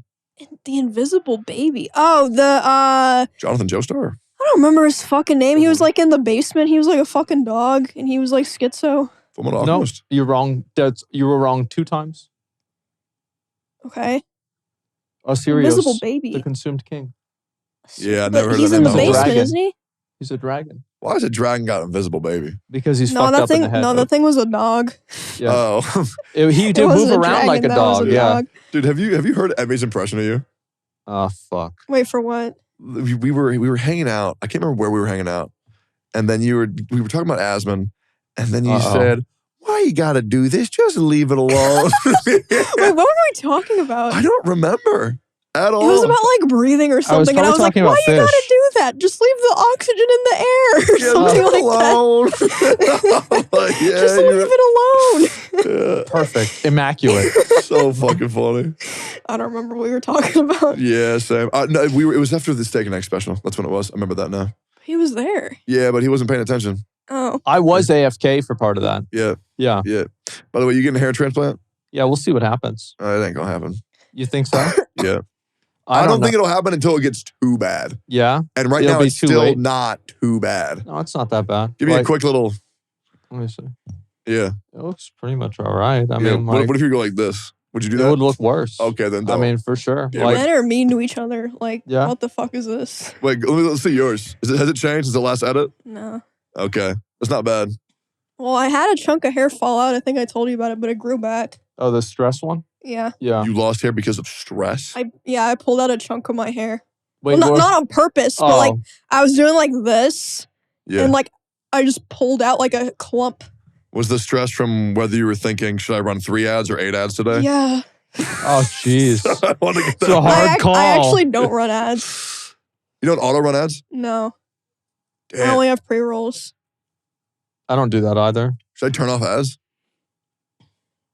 The invisible baby. Oh, the
Jonathan Joestar?
I don't remember his fucking name. He was in the basement. He was like a fucking dog, and he was like schizo.
No, you're wrong. You were wrong 2 times.
Okay.
Osirios,
invisible baby.
the consumed king.
Yeah, I never heard
he's
that
in the
name.
basement, isn't he?
He's a dragon.
Why is a dragon got invisible baby?
Because he's fucked up in the head.
No, that thing was a dog.
Yeah.
Oh.
He did move around like a dog. Yeah.
Dude, have you heard Emmy's impression of you?
Oh, fuck.
Wait, for what?
We were hanging out. I can't remember where we were hanging out. And then we were talking about Asmon. And then you said, why you gotta do this? Just leave it alone.
Wait, what were we talking about?
I don't remember at all.
It was about breathing or something. And I was like, why you gotta do that? Just leave the oxygen in the air or something like that. Just leave it alone.
Perfect. Immaculate.
So fucking funny.
I don't remember what we were talking about.
Yeah, same. No, it was after the Steak and Egg special. That's when it was. I remember that now.
He was there.
Yeah, but he wasn't paying attention.
Oh.
I was AFK for part of that.
Yeah.
Yeah.
Yeah. By the way, you getting a hair transplant?
Yeah, we'll see what happens.
It ain't gonna happen.
You think so?
Yeah. I don't think it'll happen until it gets too bad.
Yeah?
And right now it's still not too bad.
No, it's not that bad.
Give me a quick little...
Let me see.
Yeah.
It looks pretty much all right. I mean,
what if you go like this? Would you do that?
It would look worse.
Okay, then don't.
I mean, for sure.
Yeah,
men are mean to each other. What the fuck is this?
Wait, let's see yours. Has it changed since the last edit?
No.
Okay. That's not bad.
Well, I had a chunk of hair fall out. I think I told you about it, but it grew back.
Oh, the stress one?
Yeah.
Yeah.
You lost hair because of stress?
I pulled out a chunk of my hair.
Wait,
well, not on purpose, but I was doing this. Yeah. And I just pulled out a clump.
Was the stress from whether you were thinking, should I run 3 ads or 8 ads today?
Yeah.
Oh, jeez.
I want to get that.
It's a hard call.
I actually don't run ads.
You don't auto run ads?
No.
Damn.
I only have pre-rolls.
I don't do that either.
Should I turn off ads?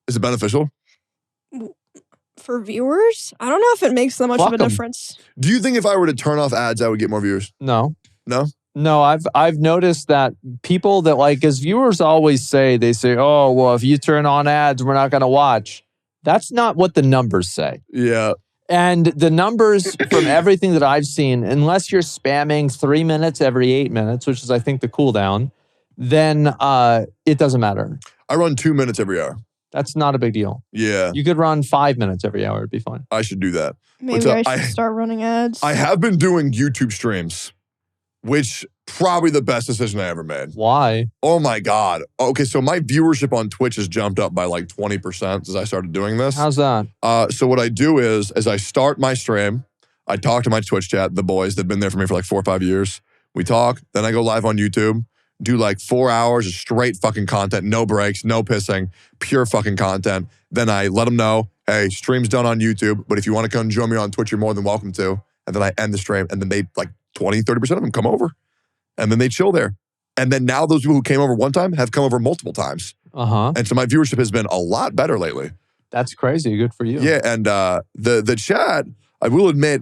Is it beneficial?
For viewers? I don't know if it makes that much of a difference.
Do you think if I were to turn off ads, I would get more viewers?
No.
No?
No, I've noticed that people that as viewers always say, oh, well, if you turn on ads, we're not going to watch. That's not what the numbers say.
Yeah.
And the numbers from everything that I've seen, unless you're spamming 3 minutes every 8 minutes, which is, I think, the cooldown, then it doesn't matter.
I run 2 minutes every hour.
That's not a big deal.
Yeah.
You could run 5 minutes every hour. It'd be fine.
I should do that.
Maybe I should start running ads.
I have been doing YouTube streams, which probably the best decision I ever made.
Why?
Oh my God. Okay, so my viewership on Twitch has jumped up by 20% since I started doing this.
How's that?
So what I do is, as I start my stream, I talk to my Twitch chat, the boys that've been there for me for 4 or 5 years. We talk, then I go live on YouTube, do 4 hours of straight fucking content, no breaks, no pissing, pure fucking content. Then I let them know, hey, stream's done on YouTube, but if you want to come join me on Twitch, you're more than welcome to. And then I end the stream, and then they 20, 30% of them come over. And then they chill there. And then now those people who came over one time have come over multiple times.
Uh-huh.
And so my viewership has been a lot better lately.
That's crazy. Good for you.
Yeah, and the chat, I will admit,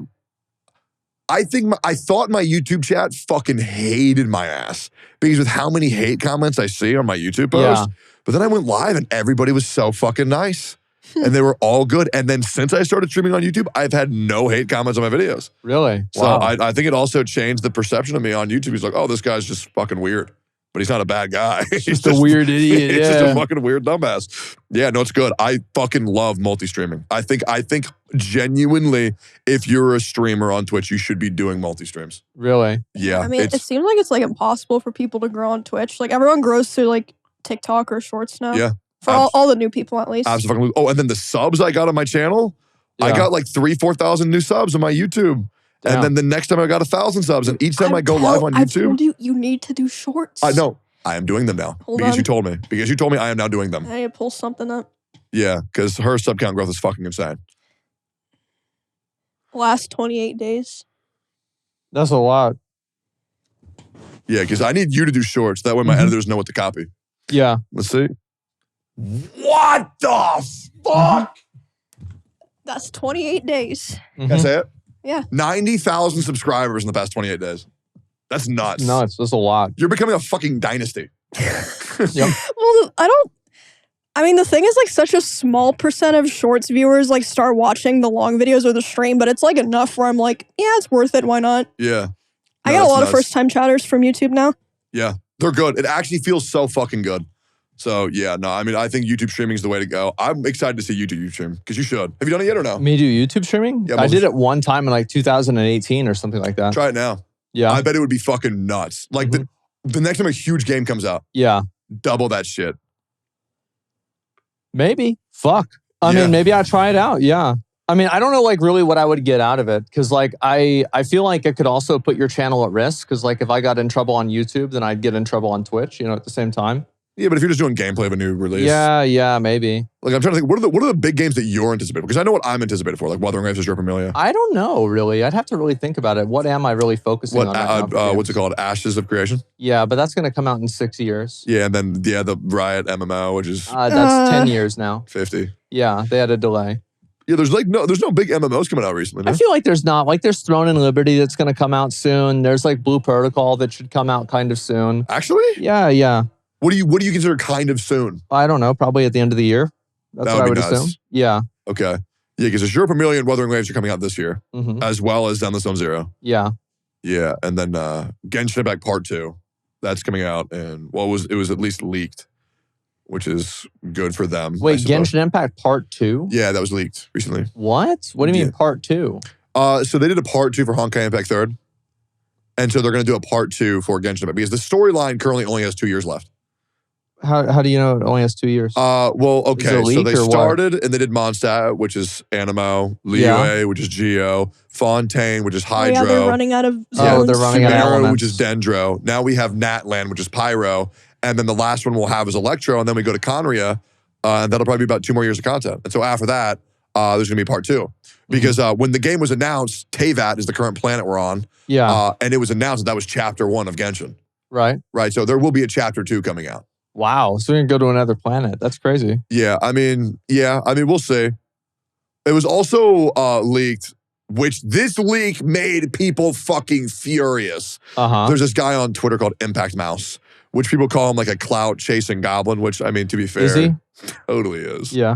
I thought my YouTube chat fucking hated my ass because with how many hate comments I see on my YouTube posts.
Yeah.
But then I went live and everybody was so fucking nice. And they were all good. And then since I started streaming on YouTube, I've had no hate comments on my videos.
Really?
So
Wow.
I think it also changed the perception of me on YouTube. He's like, oh, this guy's just fucking weird. But he's not a bad guy. He's
just a weird idiot.
He's just
Yeah.
a fucking weird dumbass. Yeah, no, it's good. I fucking love multi-streaming. I think genuinely, if you're a streamer on Twitch, you should be doing multi-streams.
Really?
Yeah.
I mean, it seems like it's like impossible for people to grow on Twitch. Like everyone grows through like TikTok or Shorts now.
Yeah.
For all the new people, at least.
Absolutely. Oh, and then the subs I got on my channel, I
Yeah.
got like 3,000-4,000 new subs on my YouTube.
Damn.
And then the next time I got 1,000 subs. And each time I go live on
I
YouTube,
told you need to do Shorts.
I know I am doing them now because you told me. Because you told me I am now doing them.
I need to pull something up.
Yeah, because her sub count growth is fucking insane.
Last 28 days.
That's a lot.
Yeah, because I need you to do shorts. That way my editors know what to copy.
Yeah.
Let's see. What the fuck?
That's 28 days.
That's it?
Yeah.
90,000 subscribers in the past 28 days. That's nuts.
Nuts. That's a lot.
You're becoming a fucking dynasty.
Yep.
Well, I mean, the thing is like such a small percent of Shorts viewers like start watching the long videos or the stream, but it's like enough where I'm like, yeah, it's worth it. Why not?
Yeah.
I
No,
got a lot
that's
of first-time chatters from YouTube now.
Yeah, they're good. It actually feels so fucking good. So yeah, no, I mean, I think YouTube streaming is the way to go. I'm excited to see YouTube stream because you should. Have you done it yet or no?
Me do YouTube streaming?
Yeah,
I did it one time in like 2018 or something like that.
Try it now.
Yeah.
I bet it would be fucking nuts. Like the next time a huge game comes out,
Yeah.
double that shit.
Maybe. Fuck. I
Yeah.
mean, maybe I'll try it out. Yeah. I mean, I don't know like really what I would get out of it. Cause like I feel like it could also put your channel at risk. Cause like if I got in trouble on YouTube, then I'd get in trouble on Twitch, you know, at the same time.
Yeah, but if you're just doing gameplay of a new release.
Yeah, maybe.
Like I'm trying to think, what are the big games that you're anticipating? Because I know what I'm anticipated for, like Wuthering Waves or Europa Emilia.
I don't know really. I'd have to really think about it. What am I really focusing on right now for games?
What's it called? Ashes of Creation?
Yeah, but that's gonna come out in 6 years.
Yeah, and then the Riot MMO, which is
That's 10 years now.
50.
Yeah, they had a delay.
Yeah, there's no big MMOs coming out recently.
I
No?
feel like there's not. Like there's Throne and Liberty that's going to come out soon. There's like Blue Protocol that should come out kind of soon.
Actually?
Yeah.
What do you consider kind of soon?
I don't know. Probably at the end of the year. That's
That
what I
would
would
be nuts.
assume. Yeah.
Okay. Yeah, because there's Europa Emilia and Wuthering Waves are coming out this year,
hmm
as well as Down the Zone Zero.
Yeah.
Yeah, and then Genshin Impact Part 2. That's coming out, and it was at least leaked, which is good for them. I
Wait,
suppose.
Genshin Impact Part 2?
Yeah, that was leaked recently.
What? What do you mean
Yeah.
Part 2?
So they did a Part 2 for Honkai Impact 3rd, and so they're going to do a Part 2 for Genshin Impact because the storyline currently only has 2 years left.
How do you know it only has 2 years?
Well, okay,
Is it
so
leaked
they
or what?
started and they did Mondstadt, which is Animo, Liyue,
Yeah.
which is Geo, Fontaine, which is
Oh, yeah, they're
Hydro,
running out of
Oh,
zones.
they're running out of
Sumeru,
elements.
which is Dendro. Now we have Natlan, which is Pyro, and then the last one we'll have is Electro, and then we go to Conria, and that'll probably be about 2 more years of content. And so after that, there's going to be Part 2. Because when the game was announced, Teyvat is the current planet we're on,
Yeah.
and it was announced that was Chapter 1 of Genshin,
Right.
right? So there will be a Chapter 2 coming out.
Wow. So we're going to go to another planet. That's crazy.
Yeah, I mean, we'll see. It was also leaked, which this leak made people fucking furious.
Uh-huh.
There's this guy on Twitter called Impact Mouse, which people call him like a clout-chasing goblin, which, I mean, to be fair,
Is he?
totally is.
Yeah.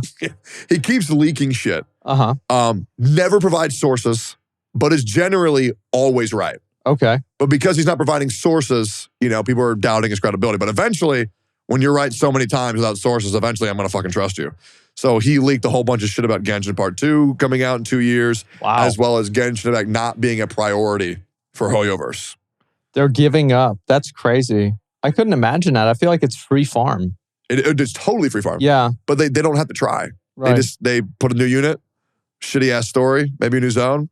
He keeps leaking shit.
Uh-huh.
Never provides sources, but is generally always right.
Okay.
But because he's not providing sources, people are doubting his credibility. But eventually, when you're right so many times without sources, eventually I'm going to fucking trust you. So he leaked a whole bunch of shit about Genshin Part 2 coming out in 2 years,
Wow.
as well as Genshin Impact not being a priority for Hoyoverse.
They're giving up. That's crazy. I couldn't imagine that. I feel like it's free farm.
It's totally free farm.
Yeah.
But they don't have to try.
Right.
They put a new unit, shitty ass story, maybe a new zone.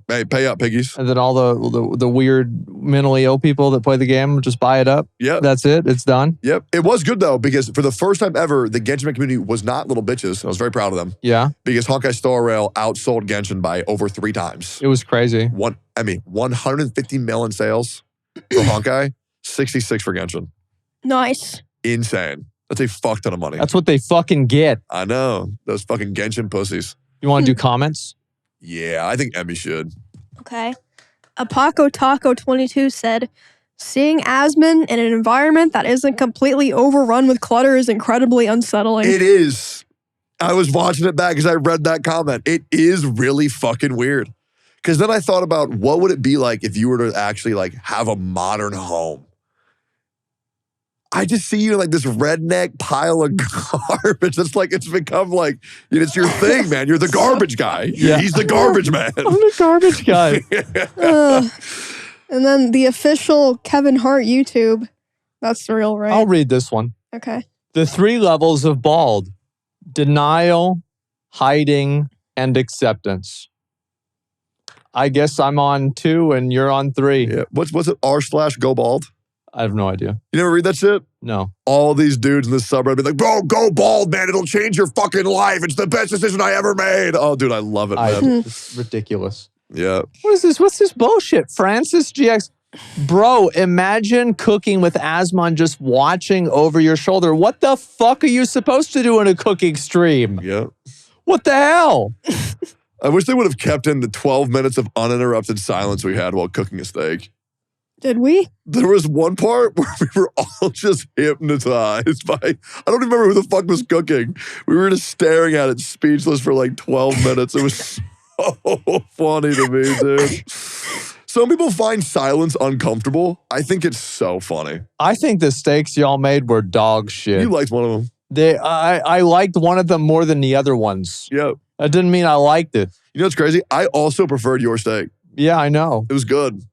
Hey, pay up, piggies.
And then all the weird mentally ill people that play the game just buy it up.
Yep.
That's it. It's done.
Yep. It was good though, because for the first time ever, the Genshin community was not little bitches. I was very proud of them.
Yeah.
Because Honkai Star Rail outsold Genshin by over 3 times.
It was crazy.
150 mil in sales for Honkai, 66 for Genshin.
Nice.
Insane. That's a fuck ton of money.
That's what they fucking get.
I know. Those fucking Genshin pussies.
You want to do comments?
Yeah, I think Emmy should.
Okay. Apaco Taco 22 said, seeing Asmon in an environment that isn't completely overrun with clutter is incredibly unsettling.
It is. I was watching it back because I read that comment. It is really fucking weird. Because then I thought about what would it be like if you were to actually like have a modern home. I just see you in like this redneck pile of garbage. It's like it's become like it's your thing, man. You're the garbage guy.
Yeah.
He's the garbage man.
I'm the garbage guy.
And then the official Kevin Hart YouTube. That's real, right?
I'll read this one.
Okay.
The 3 levels of bald: denial, hiding, and acceptance. I guess I'm on 2 and you're on 3.
Yeah. What's it? r/go bald.
I have no idea.
You never read that shit?
No.
All these dudes in the suburb be like, bro, go bald, man. It'll change your fucking life. It's the best decision I ever made. Oh, dude, I love it, man.
It's ridiculous.
Yeah.
What is this? What's this bullshit? Francis GX. Bro, imagine cooking with Asmon just watching over your shoulder. What the fuck are you supposed to do in a cooking stream?
Yeah.
What the hell?
I wish they would have kept in the 12 minutes of uninterrupted silence we had while cooking a steak.
Did we?
There was one part where we were all just hypnotized by, I don't even remember who the fuck was cooking. We were just staring at it speechless for like 12 minutes. It was so funny to me, dude. Some people find silence uncomfortable. I think it's so funny.
I think the steaks y'all made were dog shit.
You liked one of them.
I liked one of them more than the other ones.
Yeah.
That didn't mean I liked it.
You know what's crazy? I also preferred your steak.
Yeah, I know.
It was good.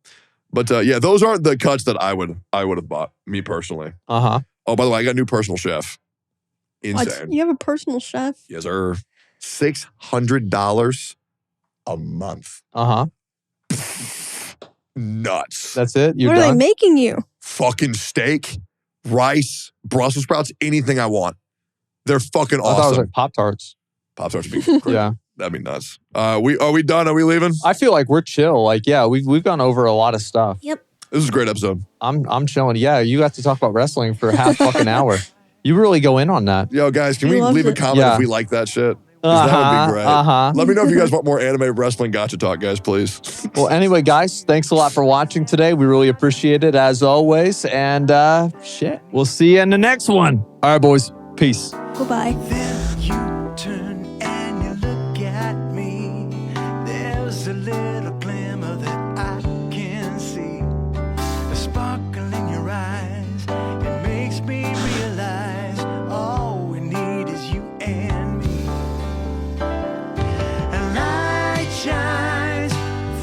But yeah, those aren't the cuts that I would have bought, me personally.
Uh-huh.
Oh, by the way, I got a new personal chef.
What?
Insane.
You have a personal chef?
Yes, sir. $600 a month.
Uh-huh.
Nuts.
That's it? You're
What are they
done?
making you?
Fucking steak, rice, Brussels sprouts, anything I want. They're fucking
I thought it was
awesome.
like Pop-Tarts.
Pop-Tarts would be great.
Yeah.
That'd be nuts. Are we done? Are we leaving?
I feel like we're chill. Like, yeah, we've gone over a lot of stuff.
Yep.
This is a great episode.
I'm chilling. Yeah, you got to talk about wrestling for a half fucking hour. You really go in on that.
Yo, guys, can
We
we
loved
leave a
it.
comment
Yeah.
if we like that shit? 'Cause that would be great.
Uh-huh.
Let me know if you guys want more anime wrestling gotcha talk, guys, please.
Well, anyway, guys, thanks a lot for watching today. We really appreciate it as always. And shit, we'll see you in the next one. All right, boys. Peace.
Goodbye.
Then you turn and you look at me. There's a little glimmer that I can see. A sparkle in your eyes. It makes me realize all we need is you and me. A light shines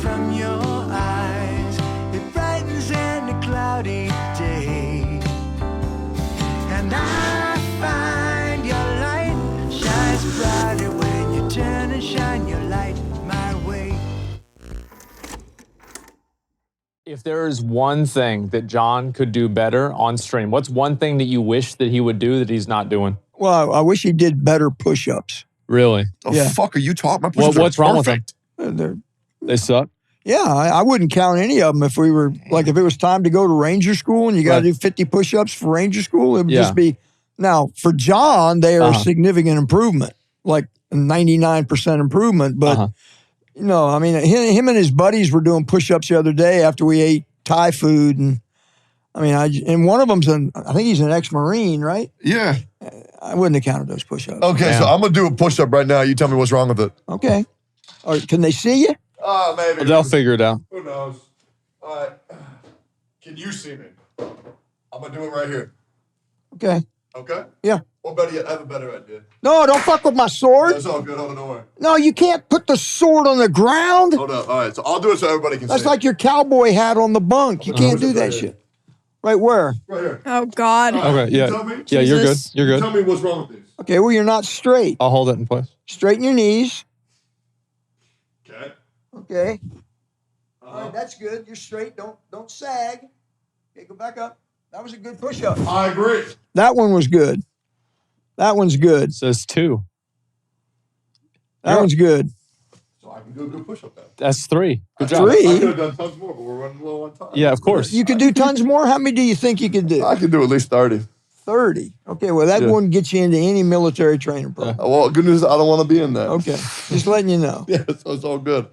from your eyes. It brightens any cloudy day. And I find your light shines brighter when you turn and shine your light my way.
If there is one thing that John could do better on stream, what's one thing that you wish that he would do that he's not doing?
Well, I wish he did better push-ups.
Really?
The
Yeah.
fuck are you talking about? My push-ups are
What's wrong with them?
perfect.
They're-
They suck?
Yeah, I wouldn't count any of them if we were, like, if it was time to go to Ranger School and you got to
Right.
do 50 push-ups for Ranger School, it would
Yeah.
just be, now, for John, they are a
Uh-huh.
significant improvement, like a 99% improvement. But,
Uh-huh.
you know, I mean, him and his buddies were doing push-ups the other day after we ate Thai food. And, I mean, and one of them's I think he's an ex-Marine, right?
Yeah.
I wouldn't have counted those push-ups.
Okay, so
Damn.
I'm going to do a push-up right now. You tell me what's wrong with it.
Okay. All right, can they see you?
Oh, maybe.
They'll figure it out.
Who knows? All right. Can you see me? I'm going to do it right here.
Okay.
Okay?
Yeah.
Or better yet, I have a better idea.
No, don't fuck with my sword.
That's all good. Hold on, don't worry.
No, you can't put the sword on the ground.
Hold up. All right, so I'll do it so everybody can
That's
see.
like your cowboy hat on the bunk. You can't do that shit. Right where?
Right here.
Oh, God.
Okay,
You
yeah.
tell me?
Yeah, you're good.
Jesus.
You're good.
Tell me what's wrong with these.
Okay, well, you're not straight.
I'll hold it in place.
Straighten your knees.
Okay.
Okay. All right, that's good. You're straight. Don't sag. Okay, go back up. That was a good push-up.
I agree.
That one was good. That one's good.
It says 2.
That one's good.
So I can do a good push-up then.
That's 3. Good job.
Three?
I could have done tons more, but we're running low on time.
Yeah, of course.
You could do tons more. How many do you think you could do?
I can do at least 30.
30. Okay, well, that
Yeah.
wouldn't get you into any military training program.
Well, good news, I don't want to be in that.
Okay, just letting you know.
Yeah, so it's all good.